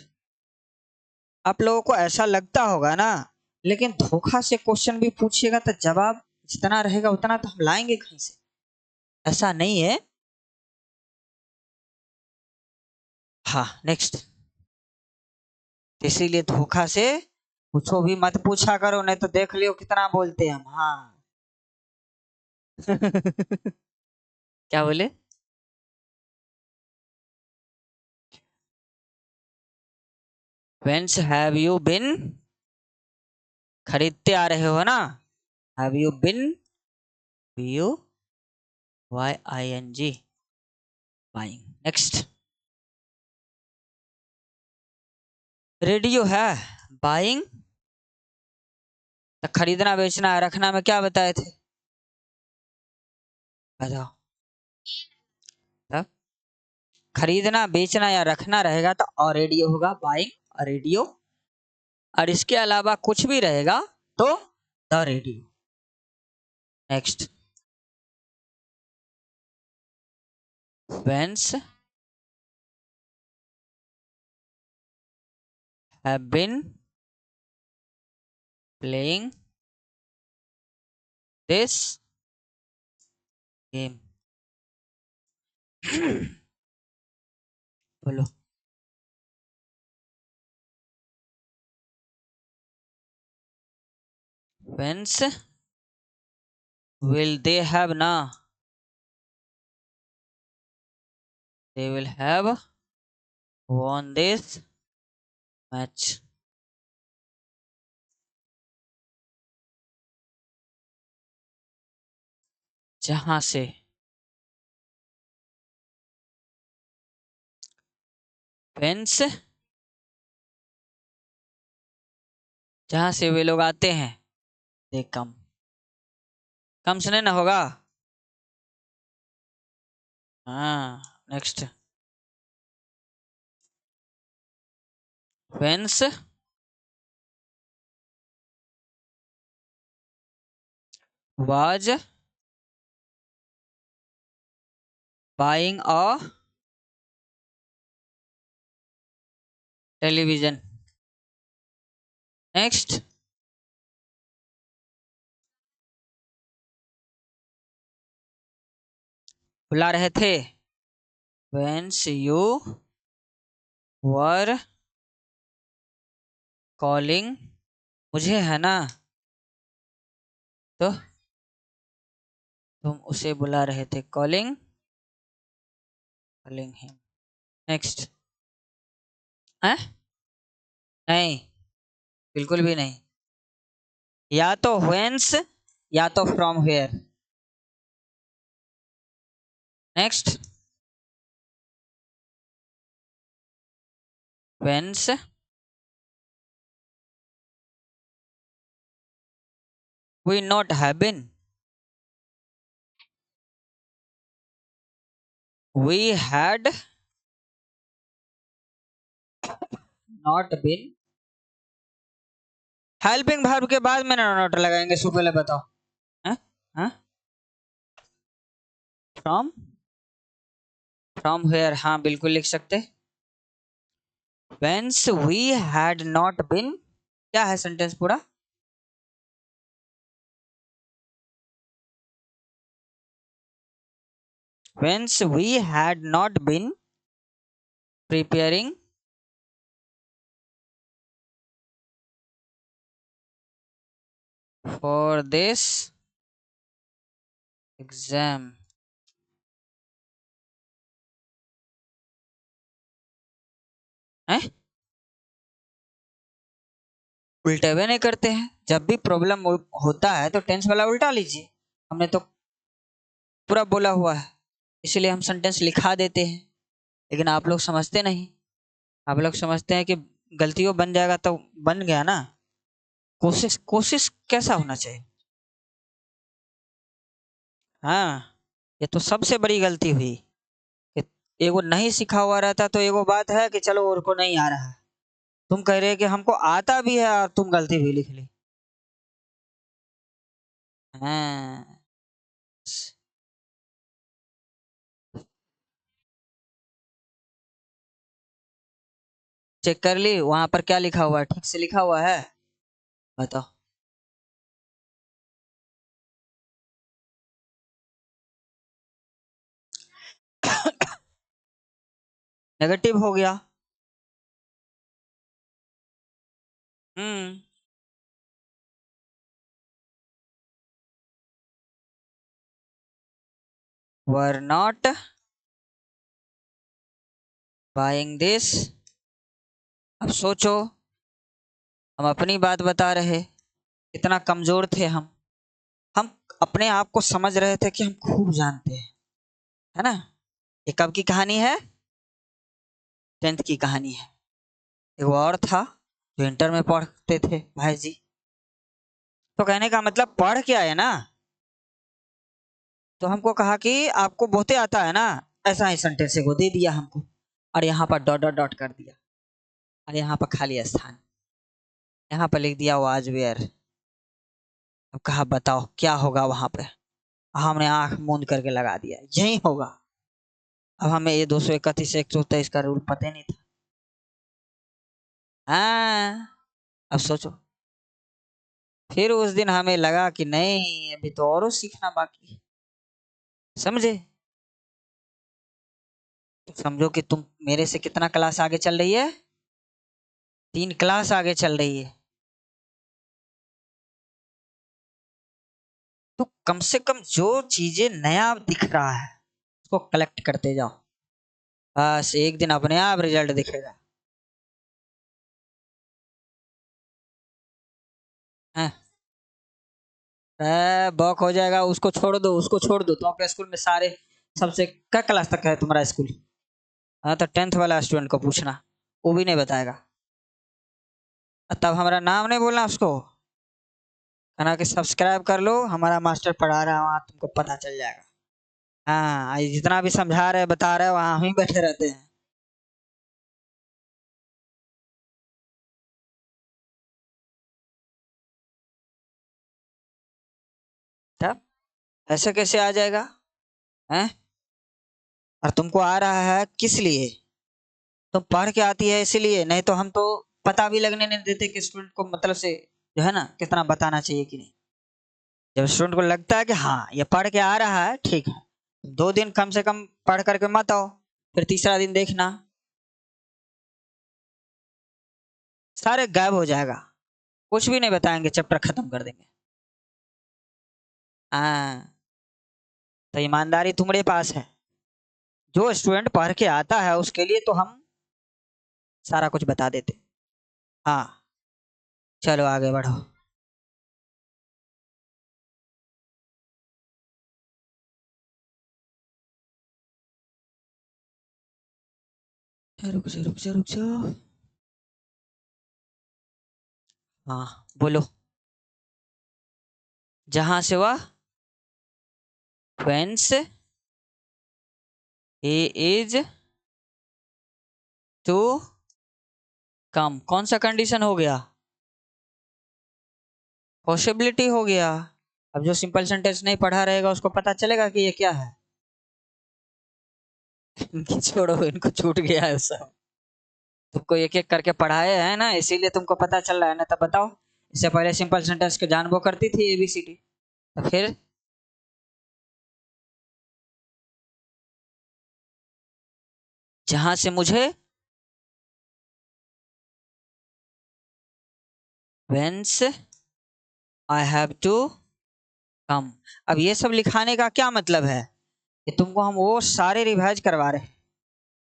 आप लोगों को ऐसा लगता होगा ना, लेकिन धोखा से क्वेश्चन भी पूछिएगा तो जवाब जितना रहेगा उतना तो हम लाएंगे कहीं से, ऐसा नहीं है। हाँ, नेक्स्ट। इसीलिए धोखा से कुछो भी मत पूछा करो, नहीं तो देख लियो कितना बोलते हैं हम। हाँ। क्या बोले? Whence have you been? खरीदते आ रहे हो ना, have you been, BUYING, buying। Next. Radio है, बाइंग। तो खरीदना बेचना रखना में क्या बताए थे, बताओ। तब खरीदना बेचना या रखना रहेगा तो और रेडियो होगा, बाइंग और रेडियो। और इसके अलावा कुछ भी रहेगा तो the radio. Next. Whence have been playing this game? बोलो। Whence will they have ना, they will have won this match। जहां से whence, जहां से वे लोग आते हैं, they come। कम से नहीं ना होगा, हाँ, next, whence was buying a television. Next, बुला रहे थे, whence you were calling, मुझे है ना, तो तुम उसे बुला रहे थे, calling him. नेक्स्ट, है नहीं, बिल्कुल भी नहीं, या तो whence या तो from where. Next, whence we not have been, we had not been. Helping verb के बाद में नोट लगाएंगे, सो पहले बताओ, फ्रॉम, फ्रॉम वेयर, हाँ बिल्कुल लिख सकते. Whence we had not been, क्या है सेंटेंस पूरा, whence we had not been preparing for this exam. हैं, उल्टे हुए नहीं करते हैं, जब भी प्रॉब्लम होता है तो टेंस वाला उल्टा लीजिए, हमने तो पूरा बोला हुआ है, इसलिए हम सेंटेंस लिखा देते हैं, लेकिन आप लोग समझते नहीं, आप लोग समझते हैं कि गलतियों बन जाएगा तो बन गया ना, कोशिश कोशिश कैसा होना चाहिए. हाँ, ये तो सबसे बड़ी गलती हुई कि एगो नहीं सिखा हुआ रहता तो एगो बात है कि चलो और को नहीं आ रहा है, तुम कह रहे कि हमको आता भी है और तुम गलती भी लिख ली. हाँ, चेक कर ली वहां पर क्या लिखा हुआ है, ठीक से लिखा हुआ है, बताओ. नेगेटिव हो गया. हम्म, were not buying this. अब सोचो, हम अपनी बात बता रहे, कितना कमजोर थे हम अपने आप को समझ रहे थे कि हम खूब जानते हैं, है ना. ये कब की कहानी है, 10th की कहानी है. एक और था जो इंटर में पढ़ते थे भाई जी, तो कहने का मतलब पढ़ के आए ना, तो हमको कहा कि आपको बहुते आता है ना, ऐसा ही सेंटेंस को दे दिया हमको, और यहाँ पर डॉट डॉट डॉट कर दिया, और यहाँ पर खाली स्थान, यहाँ पर लिख दिया वाज वेयर. अब कहा बताओ क्या होगा वहां पे, हमने आंख मूंद करके लगा दिया यही होगा. अब हमें ये 231 123 का रूल पता ही नहीं था. हाँ, अब सोचो, फिर उस दिन हमें लगा कि नहीं अभी तो और सीखना बाकी है, समझे. तो समझो कि तुम मेरे से कितना क्लास आगे चल रही है, 3 क्लास आगे चल रही है, तो कम से कम जो चीजें नया दिख रहा है उसको कलेक्ट करते जाओ, बस एक दिन अपने आप रिजल्ट दिखेगा. बॉक हो जाएगा, उसको छोड़ दो, उसको छोड़ दो, तो आपके स्कूल में सारे सबसे क्या क्लास तक है तुम्हारा स्कूल, हाँ तो 10th वाला स्टूडेंट को पूछना, वो भी नहीं बताएगा. तब हमारा नाम नहीं बोलना उसको, कहना कि सब्सक्राइब कर लो, हमारा मास्टर पढ़ा रहा है वहाँ, तुमको पता चल जाएगा. हाँ, ये जितना भी समझा रहे बता रहे वहां हम ही बैठे रहते हैं। तब ऐसे कैसे आ जाएगा? हैं? और तुमको आ रहा है किस लिए? तुम पढ़ के आती है इसीलिए, नहीं तो हम तो पता भी लगने नहीं देते कि स्टूडेंट को मतलब से जो है ना कितना बताना चाहिए कि नहीं। जब स्टूडेंट को लगता है कि हाँ ये पढ़ के आ रहा है ठीक है, 2 दिन कम से कम पढ़ करके मत आओ, फिर तीसरा दिन देखना सारे गायब हो जाएगा, कुछ भी नहीं बताएंगे, चैप्टर खत्म कर देंगे। हाँ, तो ईमानदारी तुम्हारे पास है। जो स्टूडेंट पढ़ के आता है उसके लिए तो हम सारा कुछ बता देते। हाँ, चलो आगे बढ़ो। रुक जाओ रुक जाओ रुक जाओ। हाँ, बोलो। जहां से वह whence he is to come, कौन सा कंडीशन हो गया? पॉसिबिलिटी हो गया। अब जो सिंपल सेंटेंस नहीं पढ़ा रहेगा उसको पता चलेगा कि ये क्या है। इनकी छोड़ो, इनको छूट गया है सब। तुमको एक एक करके पढ़ाए हैं ना, इसीलिए तुमको पता चल रहा है ना। तब बताओ, इससे पहले सिंपल सेंटेंस के जान वो करती थी ABCD, तो फिर जहां से मुझे whence I have to come। अब ये सब लिखाने का क्या मतलब है कि तुमको हम वो सारे रिवाइज करवा रहे हैं,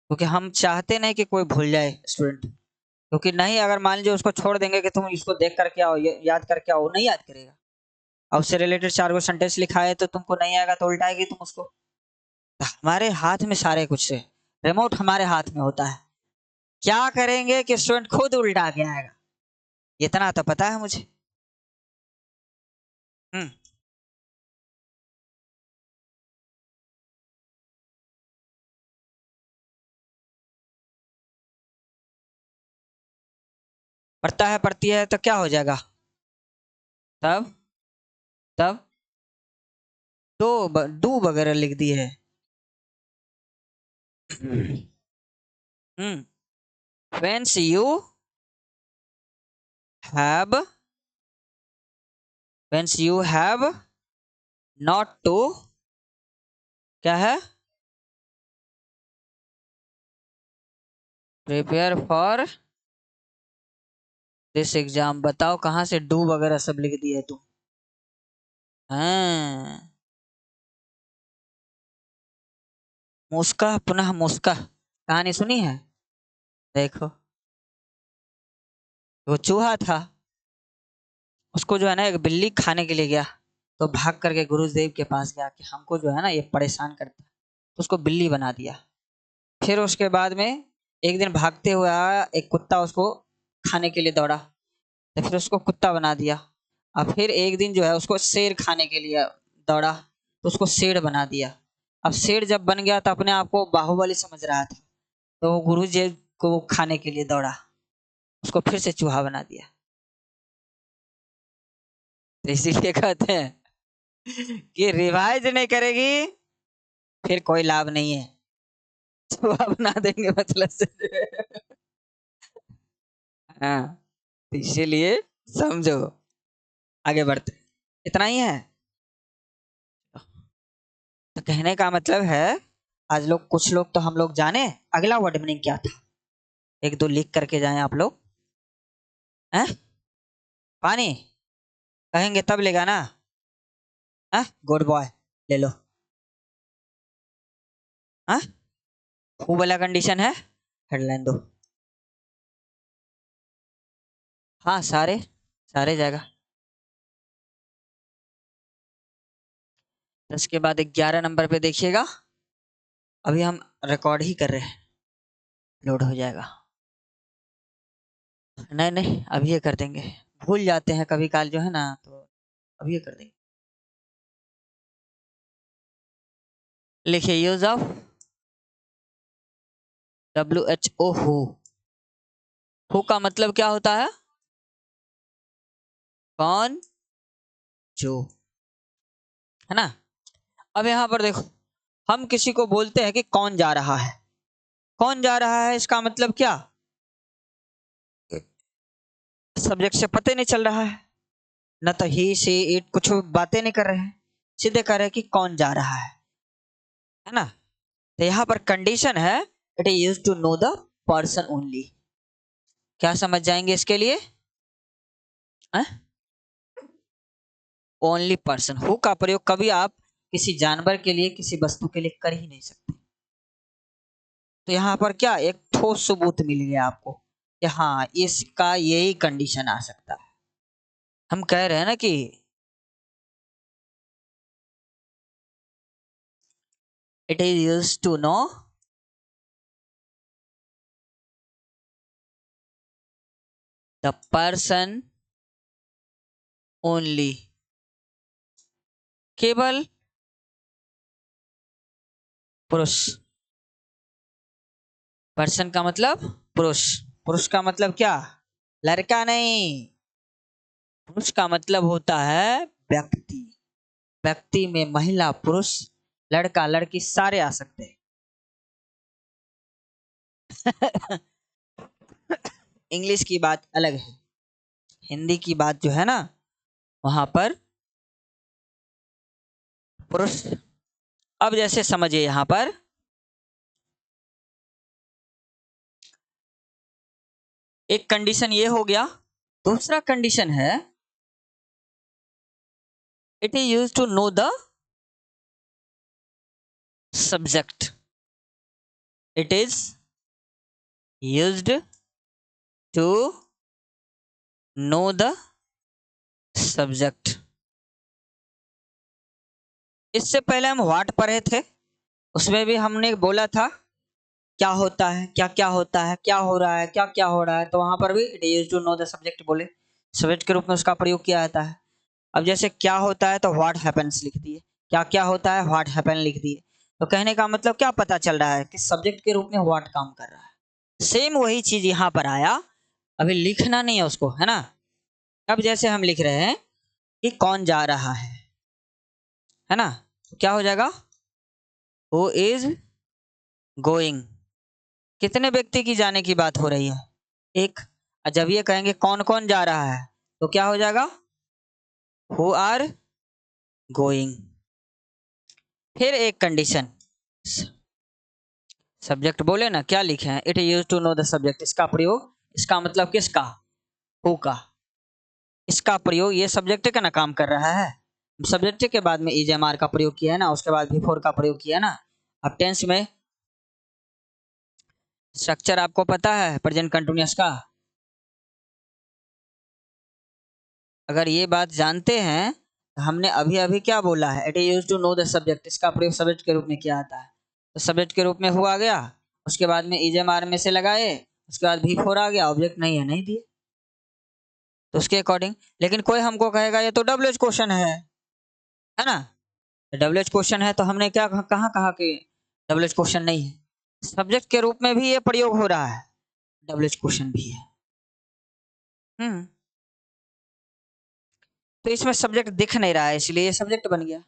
क्योंकि हम चाहते नहीं कि कोई भूल जाए स्टूडेंट। क्योंकि नहीं, अगर मान लीजिए उसको छोड़ देंगे कि तुम इसको देख करके आओ, ये याद करके आओ, नहीं याद करेगा। और उससे रिलेटेड 4 गो सेंटेंस लिखा है तो तुमको नहीं आएगा तो उल्टाएगी तुम उसको। तो हमारे हाथ में सारे कुछ है, रिमोट हमारे हाथ में होता है। क्या करेंगे कि स्टूडेंट खुद उल्टा के आएगा, इतना तो पता है मुझे। हम्म। पढ़ता है पढ़ती है तो क्या हो जाएगा? तब तब डू वगैरह लिख दी है। हम्म। Whence you have, whence you have not to, क्या है? Prepare for this exam. बताओ कहाँ से डू वगैरह सब लिख दिए तुम? हाँ, मुस्का पुनः मुस्का, कहानी सुनी है? देखो, वो चूहा था, उसको जो है ना एक बिल्ली खाने के लिए गया, तो भाग करके गुरुदेव के पास गया कि हमको जो है ना ये परेशान करता है, तो उसको बिल्ली बना दिया। फिर उसके बाद में एक दिन भागते हुए आया एक कुत्ता, उसको खाने के लिए दौड़ा, तो फिर उसको कुत्ता बना दिया। और फिर एक दिन जो है उसको शेर खाने के लिए दौड़ा, तो उसको शेर बना दिया। अब शेर जब बन गया तो अपने आप को बाहुबली समझ रहा था, तो वो गुरु जी को खाने के लिए दौड़ा, उसको फिर से चूहा बना दिया। तो इसीलिए कहते हैं कि रिवाइज नहीं करेगी फिर कोई लाभ नहीं है, चूहा बना देंगे मतलब से। हाँ, तो इसीलिए समझो। आगे बढ़ते, इतना ही है। तो कहने का मतलब है, आज लोग कुछ लोग तो हम लोग जाने अगला वर्ड मीनिंग क्या था, एक दो लिख करके जाएं आप लोग। हैं? पानी कहेंगे तब लेगा ना? हाँ, गुड बॉय, ले लो। हाँ, हु वाला कंडीशन है, हेडलाइन दो। हाँ, सारे सारे जाएगा। 10 के बाद 11 नंबर पे देखिएगा, अभी हम रिकॉर्ड ही कर रहे हैं, लोड हो जाएगा। नहीं नहीं, अभी ये कर देंगे, भूल जाते हैं कभी काल जो है ना, तो अभी ये कर देंगे। लिखिए यूज ऑफ WHO हु का मतलब क्या होता है? कौन, जो, है ना। अब यहां पर देखो, हम किसी को बोलते हैं कि कौन जा रहा है। कौन जा रहा है इसका मतलब क्या? सब्जेक्ट से पता नहीं चल रहा है, न तो ही सी इट कुछ बातें नहीं कर रहे हैं, सीधे कह रहे हैं कि कौन जा रहा है ना। तो यहां पर कंडीशन है it is used to know the person only. क्या समझ जाएंगे इसके लिए? Only person. हु का प्रयोग कभी आप किसी जानवर के लिए, किसी वस्तु के लिए कर ही नहीं सकते। तो यहां पर क्या एक ठोस सबूत मिल गया आपको कि हाँ इसका यही कंडीशन आ सकता है। हम कह रहे हैं ना कि it is used to know the person only. केवल पुरुष। पर्सन का मतलब पुरुष। पुरुष का मतलब क्या? लड़का नहीं। पुरुष का मतलब होता है व्यक्ति। व्यक्ति में महिला, पुरुष, लड़का, लड़की सारे आ सकते हैं। इंग्लिश की बात अलग है, हिंदी की बात जो है ना, वहां पर पुरुष। अब जैसे समझिए यहां पर एक कंडीशन ये हो गया। दूसरा कंडीशन है it is use to know the subject. It is used to know the subject. इससे पहले हम व्हाट पढ़े थे, उसमें भी हमने बोला था क्या होता है, क्या क्या होता है, क्या हो रहा है, क्या क्या हो रहा है। तो वहां पर भी it is to know the subject बोले, सब्जेक्ट के रूप में उसका प्रयोग किया जाता है। अब जैसे क्या होता है तो व्हाट हैपेंस लिख दिए, क्या क्या होता है व्हाट हैपन लिख दिए। तो कहने का मतलब क्या पता चल रहा है कि सब्जेक्ट के रूप में व्हाट काम कर रहा है। सेम वही चीज यहां पर आया, अभी लिखना नहीं है उसको, है ना। अब जैसे हम लिख रहे हैं कि कौन जा रहा है ना, तो क्या हो जाएगा? Who is going. कितने व्यक्ति की जाने की बात हो रही है? एक। और जब ये कहेंगे कौन कौन जा रहा है तो क्या हो जाएगा? Who are going. फिर एक कंडीशन, सब्जेक्ट बोले ना, क्या लिखे हैं? It is use to know the subject. इसका प्रयोग, इसका मतलब किसका? हु का। इसका प्रयोग ये सब्जेक्ट का ना काम कर रहा है। सब्जेक्ट के बाद में इजएमआर का प्रयोग किया है ना, उसके बाद भी फोर का प्रयोग किया है ना। अब टेंस में स्ट्रक्चर आपको पता है प्रेजेंट कंटिन्यूअस का? अगर ये बात जानते हैं तो हमने अभी अभी क्या बोला है? It is use to know the subject. इसका प्रयोग सब्जेक्ट के रूप में किया जाता है। तो सब्जेक्ट के रूप में हुआ गया, उसके बाद में इजएमआर में से लगाए, उसके बाद भी फोर आ गया, ऑब्जेक्ट नहीं है, नहीं दिए, तो उसके अकॉर्डिंग। लेकिन कोई हमको कहेगा ये तो डब्ल्यू एच क्वेश्चन है ना। डब्ल्यू एच क्वेश्चन है तो हमने क्या कहाँ कहा कि डब्ल्यू एच क्वेश्चन नहीं है। सब्जेक्ट के रूप में भी ये प्रयोग हो रहा है, डब्ल्यू एच क्वेश्चन भी है। हम्म। तो इसमें सब्जेक्ट दिख नहीं रहा है, इसलिए ये सब्जेक्ट बन गया।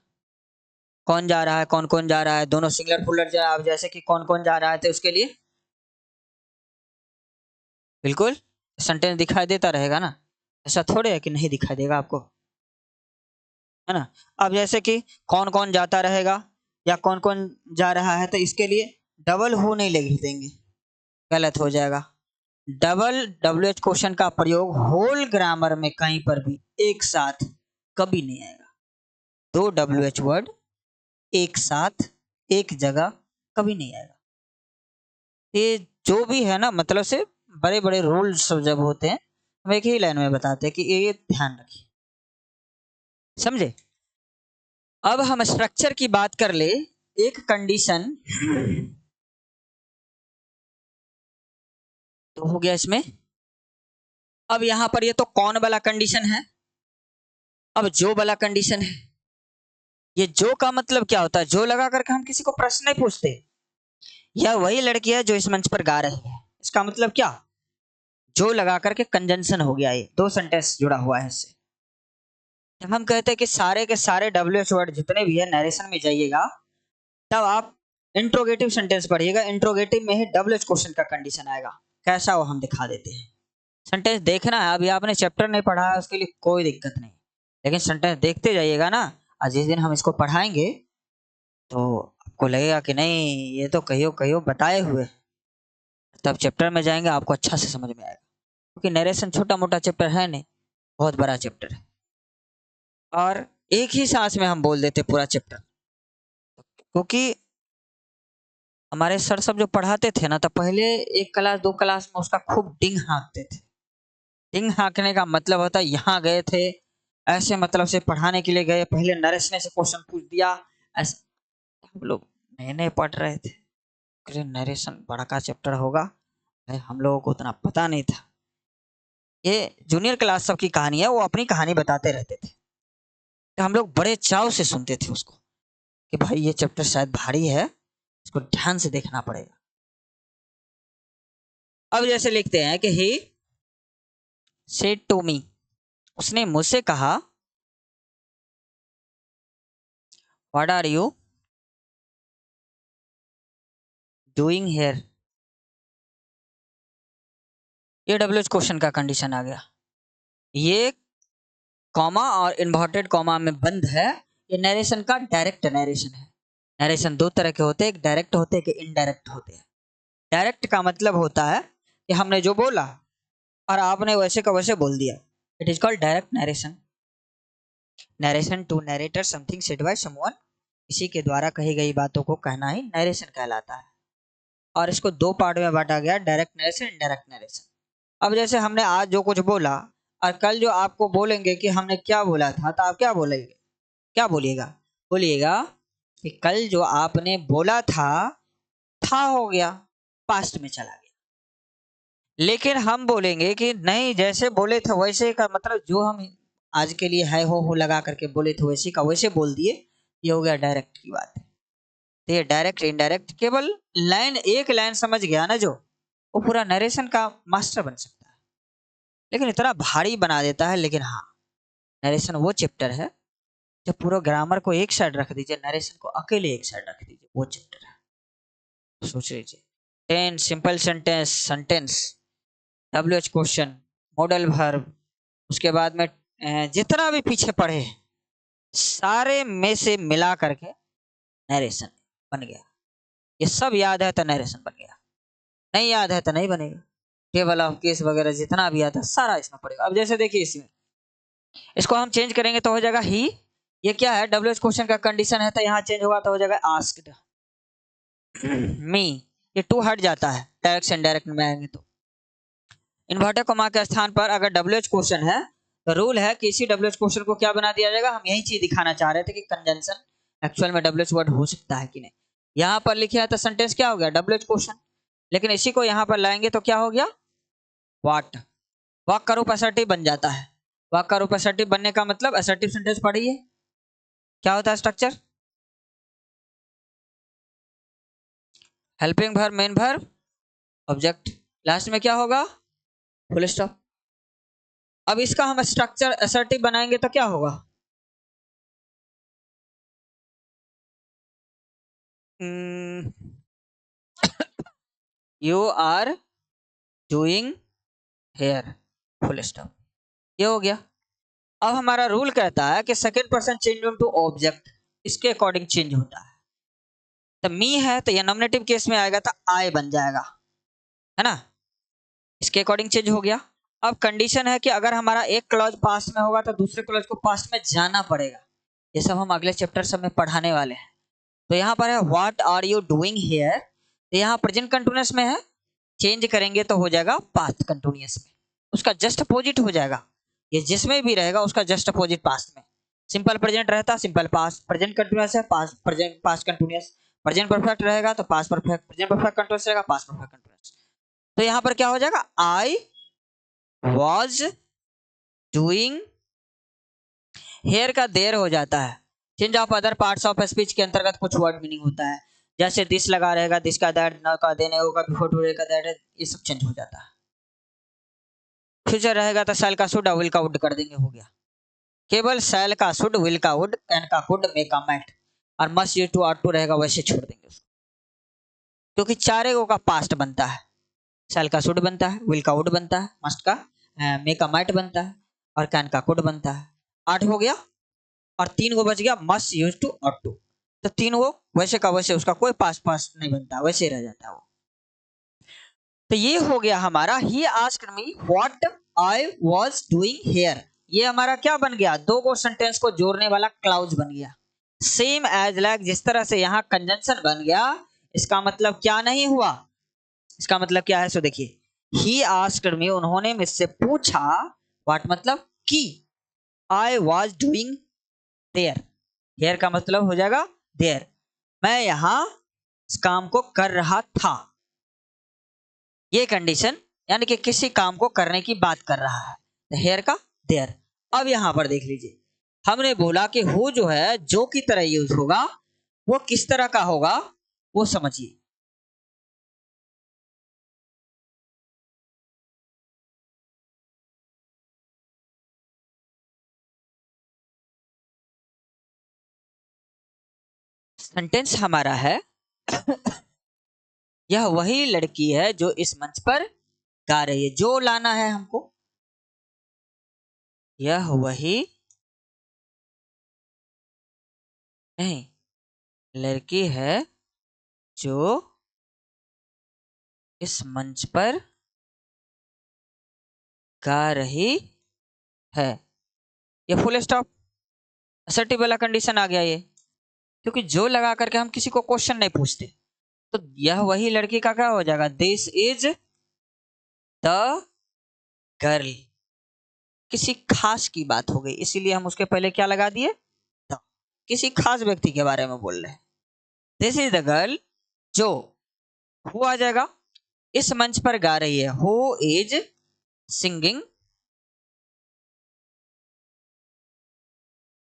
कौन जा रहा है, कौन कौन जा रहा है, दोनों सिंगुलर प्लूरल जा। अब जैसे कि कौन कौन जा रहा है तो उसके लिए बिल्कुल सेंटेंस दिखाई देता रहेगा ना। ऐसा थोड़े है कि नहीं दिखाई देगा आपको, है ना। अब जैसे कि कौन कौन जाता रहेगा या कौन कौन जा रहा है, तो इसके लिए डबल हु नहीं लिख देंगे, गलत हो जाएगा। डबल डब्ल्यू एच क्वेश्चन का प्रयोग होल ग्रामर में कहीं पर भी एक साथ कभी नहीं आएगा। दो डब्ल्यू एच वर्ड एक साथ एक जगह कभी नहीं आएगा। ये जो भी है ना, मतलब से बड़े बड़े रूल्स जब होते हैं हम एक ही लाइन में बताते हैं कि ये ध्यान रखिए, समझे। अब हम स्ट्रक्चर की बात कर ले। एक कंडीशन तो हो गया इसमें। अब यहां पर ये तो कौन वाला कंडीशन है, अब जो वाला कंडीशन है। ये जो का मतलब क्या होता है? जो लगा करके हम किसी को प्रश्न नहीं पूछते। यह वही लड़की है जो इस मंच पर गा रही है। इसका मतलब क्या? जो लगा करके कंजंक्शन हो गया, ये दो सेंटेंस जुड़ा हुआ है इससे। जब हम कहते हैं कि सारे के सारे WH वर्ड जितने भी है नरेशन में जाइएगा, तब आप इंट्रोगेटिव सेंटेंस पढ़िएगा। इंट्रोगेटिव में ही WH क्वेश्चन का कंडीशन आएगा। कैसा वो हम दिखा देते हैं। सेंटेंस देखना है। अभी आपने चैप्टर नहीं पढ़ा है उसके लिए कोई दिक्कत नहीं, लेकिन सेंटेंस देखते जाइएगा ना। और जिस दिन हम इसको पढ़ाएंगे तो आपको लगेगा कि नहीं, ये तो कहियो कहियो बताए हुए। तब चैप्टर में जाएंगे आपको अच्छा से समझ में आएगा, क्योंकि नरेशन छोटा मोटा चैप्टर है नहीं, बहुत बड़ा चैप्टर है। और एक ही सांस में हम बोल देते पूरा चैप्टर, क्योंकि हमारे सर सब जो पढ़ाते थे ना, तो पहले एक क्लास दो क्लास में उसका खूब डिंग हाँकते थे। डिंग हाँकने का मतलब होता है यहाँ गए थे, ऐसे मतलब से पढ़ाने के लिए गए, पहले नरेशन से क्वेश्चन पूछ दिया। ऐसे हम लोग नए नए पढ़ रहे थे, नरेशन बड़ा का चैप्टर होगा, भाई हम लोगों को उतना पता नहीं था। ये जूनियर क्लास सब की कहानी है, वो अपनी कहानी बताते रहते थे, तो हम लोग बड़े चाव से सुनते थे उसको कि भाई ये चैप्टर शायद भारी है, इसको ध्यान से देखना पड़ेगा। अब जैसे लिखते हैं कि ही सेड टू मी, उसने मुझसे कहा, what are you doing here. ये WH क्वेश्चन का कंडीशन आ गया। ये कॉमा और इन्वर्टेड कॉमा में बंद है। ये नरेशन का डायरेक्ट नरेशन है। नरेशन दो तरह के होते हैं, एक डायरेक्ट होते हैं, एक इनडायरेक्ट होते हैं। डायरेक्ट का मतलब होता है कि हमने जो बोला और आपने वैसे का वैसे बोल दिया। It is called direct narration. Narration to narrator something said by someone, किसी के द्वारा कही गई बातों को कहना ही नरेशन कहलाता है। और इसको दो पार्ट में बांटा गया, डायरेक्ट नरेशन, इनडायरेक्ट नरेशन। अब जैसे हमने आज जो कुछ बोला और कल जो आपको बोलेंगे कि हमने क्या बोला था, तो आप क्या बोलेंगे? क्या बोलिएगा? बोलिएगा कि कल जो आपने बोला था हो गया, पास्ट में चला गया। लेकिन हम बोलेंगे कि नहीं, जैसे बोले थे वैसे का मतलब जो हम आज के लिए है हो लगा करके बोले थे वैसे का वैसे बोल दिए, ये हो गया डायरेक्ट की बात है। तो ये डायरेक्ट इनडायरेक्ट केवल लाइन, एक लाइन समझ गया ना जो, वो पूरा नरेशन का मास्टर बन सकता है। लेकिन इतना भारी बना देता है। लेकिन हाँ, नरेशन वो चैप्टर है जब पूरा ग्रामर को एक साइड रख दीजिए, नरेशन को अकेले एक साइड रख दीजिए, वो चैप्टर है। सोच लीजिए, tense, simple sentence, sentence, WH question, modal verb, उसके बाद में जितना भी पीछे पढ़े सारे में से मिला करके नरेशन बन गया। ये सब याद है तो नरेशन बन गया, नहीं याद है तो नहीं बनेगा। टेबल ऑफ केस वगैरह जितना भी आता है सारा इसमें पड़ेगा। अब जैसे देखिए, इसमें इसको हम चेंज करेंगे तो हो जाएगा ही। ये क्या है? WH क्वेश्चन का कंडीशन है, तो यहाँ चेंज होगा तो हो जाएगा आस्क्ड मी। ये टू हट जाता है डायरेक्ट से इनडायरेक्ट में आएंगे तो। इन्वर्टर कॉमा के स्थान पर अगर WH क्वेश्चन है तो रूल है कि इसी WH क्वेश्चन को क्या बना दिया जाएगा। हम यही चीज दिखाना चाह रहे थे कि कंजंक्शन एक्चुअल में WH वर्ड हो सकता है कि नहीं। यहाँ पर लिखे है तो सेंटेंस क्या हो गया? WH question. लेकिन इसी को यहाँ पर लाएंगे तो क्या हो गया? व्हाट। वाक का रूप असर्टिव बन जाता है। वाक का रूप असर्टिव बनने का मतलब, असर्टिव सेंटेंस पढ़िए क्या होता है structure. Helping verb, main verb, object, last में क्या होगा? Full stop. अब इसका हम स्ट्रक्चर असर्टिव बनाएंगे तो क्या होगा? You are doing here, full stop. ये हो गया। अब हमारा रूल कहता है कि second person change to object, इसके अकॉर्डिंग चेंज होता है। तो मी है तो ये नॉमिनेटिव केस में आएगा तो आई बन जाएगा, है ना। इसके अकॉर्डिंग चेंज हो गया। अब कंडीशन है कि अगर हमारा एक क्लॉज पास्ट में होगा तो दूसरे क्लॉज को पास्ट में जाना पड़ेगा। ये सब हम अगले चैप्टर सब में पढ़ाने वाले हैं। तो यहाँ पर है what are you doing here, तो यहाँ प्रेजेंट कंटिन्यूअस में है, चेंज करेंगे तो हो जाएगा पास्ट कंटिन्यूअस में, उसका जस्ट अपोजिट हो जाएगा। ये जिसमें भी रहेगा उसका जस्ट अपोजिट पास्ट में। सिंपल प्रेजेंट रहता सिंपल पास्ट, प्रेजेंट कंटिन्यूअस है past, present past continuous. Present perfect रहेगा तो past perfect, present perfect continuous रहेगा पास्ट परफेक्ट कंटिन्यूअस। तो यहाँ पर क्या हो जाएगा? आई वॉज डूइंग, हेयर का देर हो जाता है, change of other parts of speech के अंतर्गत कुछ वर्ड मीनिंग होता है, जैसे दिस लगा रहेगा, दिस का दैट, न का देने होगा, बिफोर टू का दैट, ये सब चेंज हो जाता है। फ्यूचर रहेगा तो शैल का शुड, विल का वुड कर देंगे, हो गया। केवल शैल का शुड, विल का वुड, कैन का कुड, मे का मैट और must use to are to रहेगा, वैसे छोड़ देंगे उसको, क्योंकि चारे का पास्ट बनता है। शैल का शुड बनता है, विल का वुड बनता है, मस्ट का मे का मैट बनता है और कैन का कुड बनता है। 8 हो गया और 3 को बच गया, मस्ट यूज टू और टू। तो 3 वो वैसे का वैसे, उसका कोई पास पास नहीं बनता, वैसे ही रह जाता है वो। तो ये हो गया हमारा he asked me what I was doing here. ये हमारा क्या बन गया, दो को सेंटेंस को जोड़ने वाला क्लाउज बन गया। सेम एज लाइक, जिस तरह से यहाँ कंजंक्शन बन गया, इसका मतलब क्या नहीं हुआ, इसका मतलब क्या है, सो देखिए, ही आस्क्ड मी, उन्होंने मुझसे पूछा, व्हाट मतलब कि, I was doing there, here का मतलब हो जाएगा देयर, मैं यहां इस काम को कर रहा था। ये कंडीशन यानी कि किसी काम को करने की बात कर रहा है, हेयर का देयर। अब यहां पर देख लीजिए, हमने बोला कि हु जो है जो की तरह यूज होगा, वो किस तरह का होगा वो समझिए। सेंटेंस हमारा है यह वही लड़की है जो इस मंच पर गा रही है, जो लाना है हमको, यह वही नहीं लड़की है जो इस मंच पर गा रही है, ये फुल स्टॉप असर्टिव वाला कंडीशन आ गया ये, क्योंकि जो लगा करके हम किसी को क्वेश्चन नहीं पूछते। तो यह वही लड़की का क्या हो जाएगा, दिस इज द गर्ल, किसी खास की बात हो गई, इसीलिए हम उसके पहले क्या लगा दिए, द, किसी खास व्यक्ति के बारे में बोल रहे हैं। दिस इज द गर्ल जो, हु आ जाएगा, इस मंच पर गा रही है, who is singing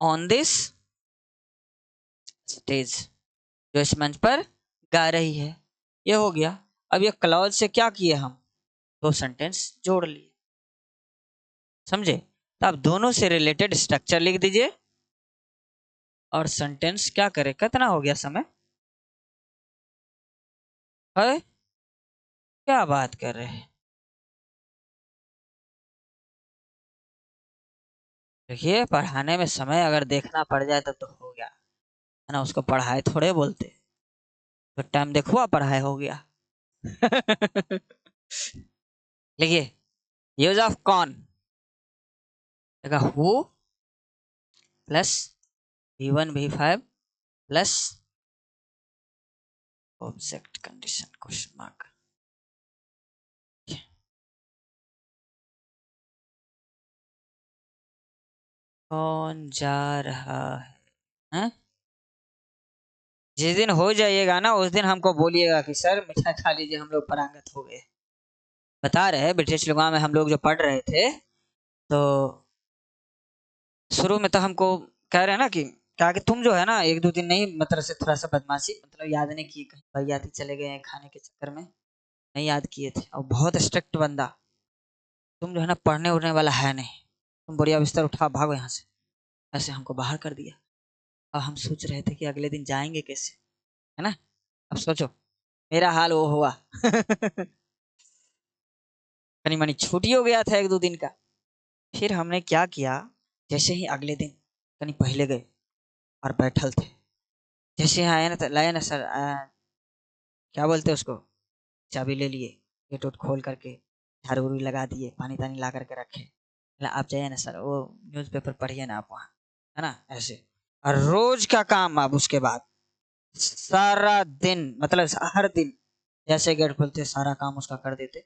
on this stage, जो इस मंच पर गा रही है। ये हो गया। अब ये क्लॉज से क्या किए हम, दो सेंटेंस जोड़ लिए, समझे। तो आप दोनों से रिलेटेड स्ट्रक्चर लिख दीजिए और सेंटेंस क्या करे, कितना हो गया समय है, क्या बात कर रहे हैं। देखिए पढ़ाने में समय अगर देखना पड़ जाए तो हो गया, है ना, उसको पढ़ाए थोड़े बोलते, तो टाइम देखो पढ़ाए हो गया। लिखिए, यूज ऑफ कौन, देखा who plus V1 V5 plus object condition question mark. कौन जा रहा है? जिस दिन हो जाइएगा ना उस दिन हमको बोलिएगा कि सर मिठाई खा लीजिए, हम लोग पारंगत हो गए। बता रहे हैं ब्रिटिश लुगा में हम लोग जो पढ़ रहे थे, तो शुरू में तो हमको कह रहे हैं ना कि क्या कि तुम जो है ना एक दो दिन नहीं, मतलब से थोड़ा सा बदमाशी, मतलब याद नहीं की, कहीं भैयाती चले गए हैं खाने के चक्कर में, नहीं याद किए थे, और बहुत स्ट्रिक्ट बंदा, तुम जो है ना पढ़ने उड़ने वाला है नहीं, तुम बढ़िया बिस्तर उठा भागो यहाँ से, ऐसे हमको बाहर कर दिया। अब हम सोच रहे थे कि अगले दिन जाएंगे कैसे, है ना। अब सोचो मेरा हाल वो हुआ। कनी मनी छुट्टी हो गया था एक दो दिन का। फिर हमने क्या किया, जैसे ही अगले दिन कहीं पहले गए और बैठल थे, जैसे यहाँ आए ना तो लाए ना सर, क्या बोलते उसको, चाबी ले लिए, गेट उट खोल करके झाड़ू उड़ू लगा दिए, पानी तानी ला करके रखे, बोला, आप जाइए ना सर, वो न्यूज़पेपर पढ़िए ना आप वहाँ, है ना, ऐसे। और रोज का काम, अब उसके बाद सारा दिन, मतलब हर दिन जैसे गेट खोलते सारा काम उसका कर देते,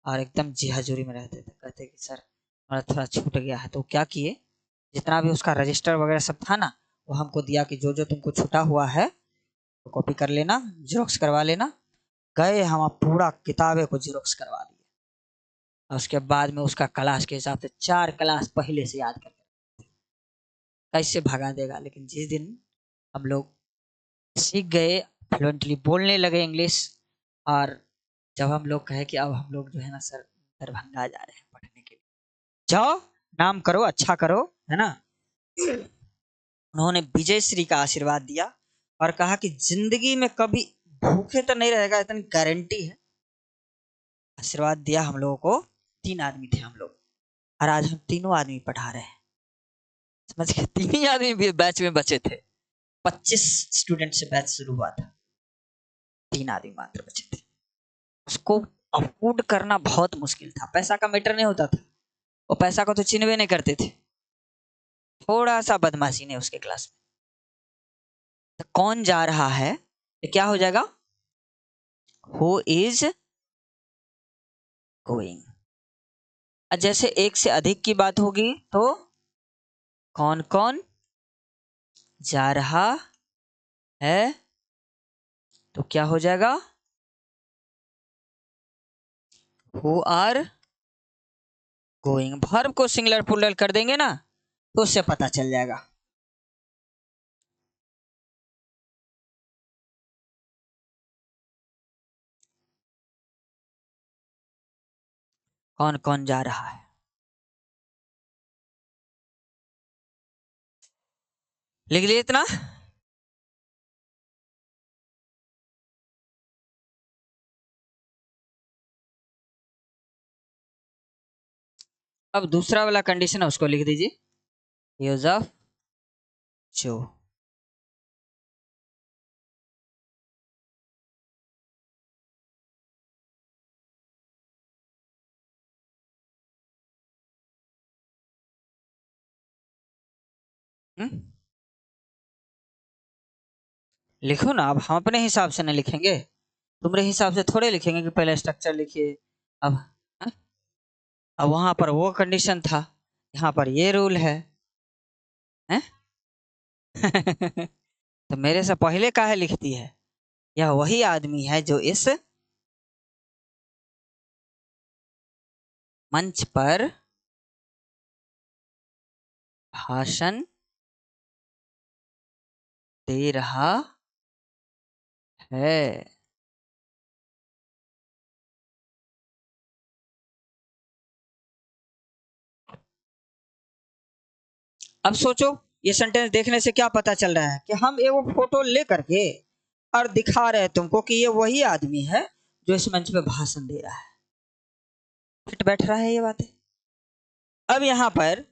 और एकदम जी हजूरी में रहते थे, कहते कि सर हमारा थोड़ा छूट गया है। तो क्या किए, जितना भी उसका रजिस्टर वगैरह सब था ना, वो हमको दिया कि जो जो तुमको छूटा हुआ है तो कॉपी कर लेना, जेरोक्स करवा लेना। गए हम पूरा किताबें को जेरोक्स करवा दिए, और उसके बाद में उसका क्लास के हिसाब से 4 क्लास पहले से याद कर कैसे भगा देगा। लेकिन जिस दिन हम लोग सीख गए, फ्लुएंटली बोलने लगे इंग्लिश, और जब हम लोग कहे कि अब हम लोग जो है ना सर दरभंगा जा रहे हैं पढ़ने के लिए, जाओ नाम करो अच्छा करो, है ना। उन्होंने विजय श्री का आशीर्वाद दिया और कहा कि जिंदगी में कभी भूखे तो नहीं रहेगा, इतनी गारंटी है। आशीर्वाद दिया हम लोगों को। 3 आदमी थे हम लोग, और आज हम तीनों आदमी पढ़ा रहे हैं। समझ गए, 3 ही आदमी भी बैच में बचे थे। 25 स्टूडेंट से बैच शुरू हुआ था, 3 आदमी मात्र बचे थे। उसको अफोर्ड करना बहुत मुश्किल था। पैसा का मैटर नहीं होता था, वो पैसा को तो चिन्हवे नहीं करते थे। थोड़ा सा बदमाशी ने उसके क्लास में। तो कौन जा रहा है, तो क्या हो जाएगा, हु इज गोइंग। जैसे एक से अधिक की बात होगी तो कौन कौन जा रहा है, तो क्या हो जाएगा, हु आर गोइंग। वर्ब को सिंगुलर प्लूरल कर देंगे ना, तो उससे पता चल जाएगा। कौन कौन जा रहा है, लिख लिए इतना। अब दूसरा वाला कंडीशन है, उसको लिख दीजिए, यूज ऑफ जो। लिखो ना, अब हम अपने हिसाब से नहीं लिखेंगे, तुम्हारे हिसाब से थोड़े लिखेंगे कि पहले स्ट्रक्चर लिखिए। अब हाँ? अब वहां पर वो कंडीशन था, यहाँ पर ये रूल है? तो मेरे से पहले काहे लिखती है। यह वही आदमी है जो इस मंच पर भाषण दे रहा है। अब सोचो, ये सेंटेंस देखने से क्या पता चल रहा है कि हम एक फोटो ले करके और दिखा रहे हैं तुमको कि ये वही आदमी है जो इस मंच पे भाषण दे रहा है। फिट बैठ रहा है ये बातें। अब यहाँ पर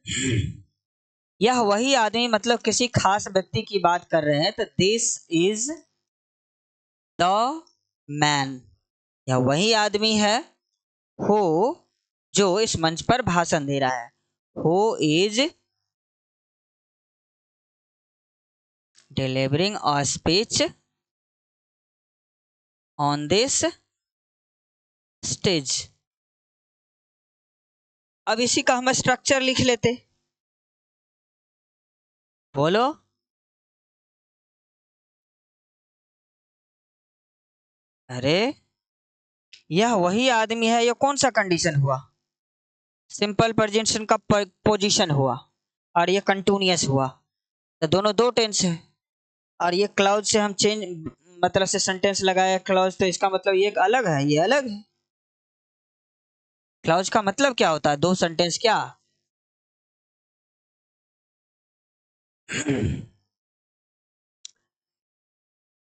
यह वही आदमी मतलब किसी खास व्यक्ति की बात कर रहे हैं, तो दिस इज द मैन। यह वही आदमी है हो जो इस मंच पर भाषण दे रहा है। Who is delivering a speech on this stage. अब इसी का हम स्ट्रक्चर लिख लेते, बोलो। अरे यह वही आदमी है, यह कौन सा कंडीशन हुआ, सिंपल प्रेजेंटेशन का पोजीशन हुआ, और ये कंटिन्यूअस हुआ, तो दोनों दो टेंस है। और ये क्लाउज से हम चेंज मतलब से सेंटेंस लगाया क्लाउज, तो इसका मतलब ये अलग है, ये अलग है। क्लाउज का मतलब क्या होता है, दो सेंटेंस क्या।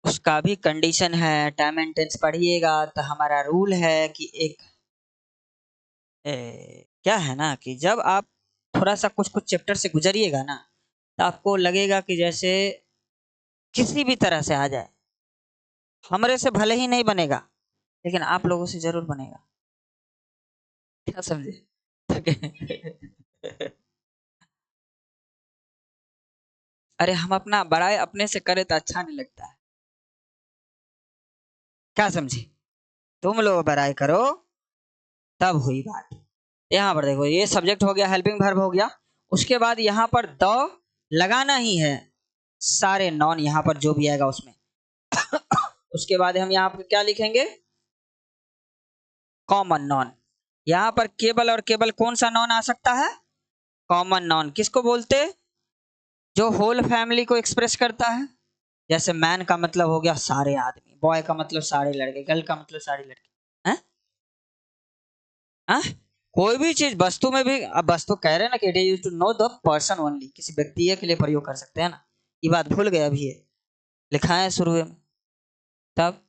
उसका भी कंडीशन है। टाइम एंड टेंस पढ़िएगा तो हमारा रूल है कि एक क्या है ना कि जब आप थोड़ा सा कुछ कुछ चैप्टर से गुजरिएगा ना, तो आपको लगेगा कि जैसे किसी भी तरह से आ जाए। हमरे से भले ही नहीं बनेगा, लेकिन आप लोगों से जरूर बनेगा। क्या समझे। अरे हम अपना बड़ाई अपने से करें तो अच्छा नहीं लगता है। क्या समझे, तुम लोग बड़ाई करो तब हुई बात। यहाँ पर देखो, ये सब्जेक्ट हो गया, हेल्पिंग वर्ब हो गया। उसके बाद यहाँ पर द लगाना ही है, सारे नॉन यहाँ पर जो भी आएगा उसमें। उसके बाद हम यहाँ पर क्या लिखेंगे, कॉमन नॉन। यहाँ पर केवल और केवल कौन सा नॉन आ सकता है, कॉमन नॉन। किसको बोलते, जो होल फैमिली को एक्सप्रेस करता है। जैसे मैन का मतलब हो गया सारे आदमी, बॉय का मतलब सारे लड़के, गर्ल का मतलब सारी लड़की हैं। हाँ? कोई भी चीज वस्तु में भी, अब वस्तु कह रहे हैं ना कि it is to know the person only, किसी व्यक्ति के लिए प्रयोग कर सकते हैं ना। ये बात भूल गए अभी, ये लिखा है शुरू में। तब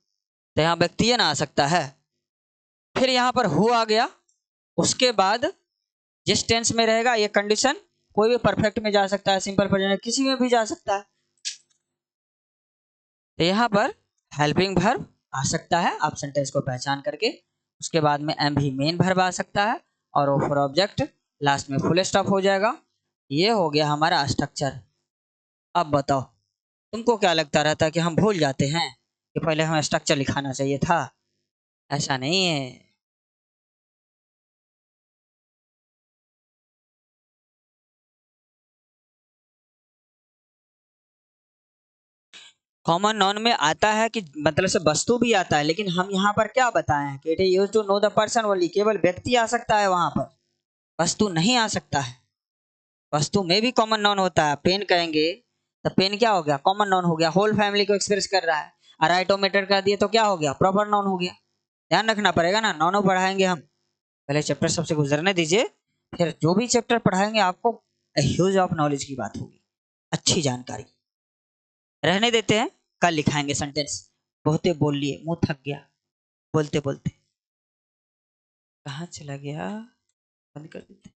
तो यहाँ व्यक्ति ना आ सकता है। फिर यहाँ पर हु आ गया। उसके बाद जिस टेंस में रहेगा ये कंडीशन, कोई भी परफेक्ट में जा सकता है, सिंपल प्रेजेंट किसी में भी जा सकता है। तो यहाँ पर हेल्पिंग वर्ब आ सकता है आप सेंटेंस को पहचान करके। उसके बाद में एम भी मेन वर्ब आ सकता है, और ओ फॉर ऑब्जेक्ट, लास्ट में फुल स्टॉप हो जाएगा। ये हो गया हमारा स्ट्रक्चर। अब बताओ, तुमको क्या लगता रहता है कि हम भूल जाते हैं कि पहले हमें स्ट्रक्चर लिखाना चाहिए था? ऐसा नहीं है। कॉमन नाउन में आता है कि मतलब से वस्तु भी आता है, लेकिन हम यहाँ पर क्या बताए हैं कि it is used to know the person only, केवल व्यक्ति आ सकता है वहां पर, वस्तु नहीं आ सकता है। वस्तु में भी कॉमन नाउन होता है। पेन कहेंगे तो पेन क्या हो गया, कॉमन नाउन हो गया, होल फैमिली को एक्सप्रेस कर रहा है। और राइटोमीटर कर दिए तो क्या हो गया, प्रॉपर नाउन हो गया। ध्यान रखना पड़ेगा ना, नाउन पढ़ाएंगे हम। पहले चैप्टर सबसे गुजरने दीजिए, फिर जो भी चैप्टर पढ़ाएंगे आपको ह्यूज ऑफ नॉलेज की बात होगी, अच्छी जानकारी। रहने देते हैं, कल लिखाएंगे सेंटेंस। बहुते बोल लिए, मुंह थक गया बोलते बोलते। कहाँ चला गया, बंद कर देते।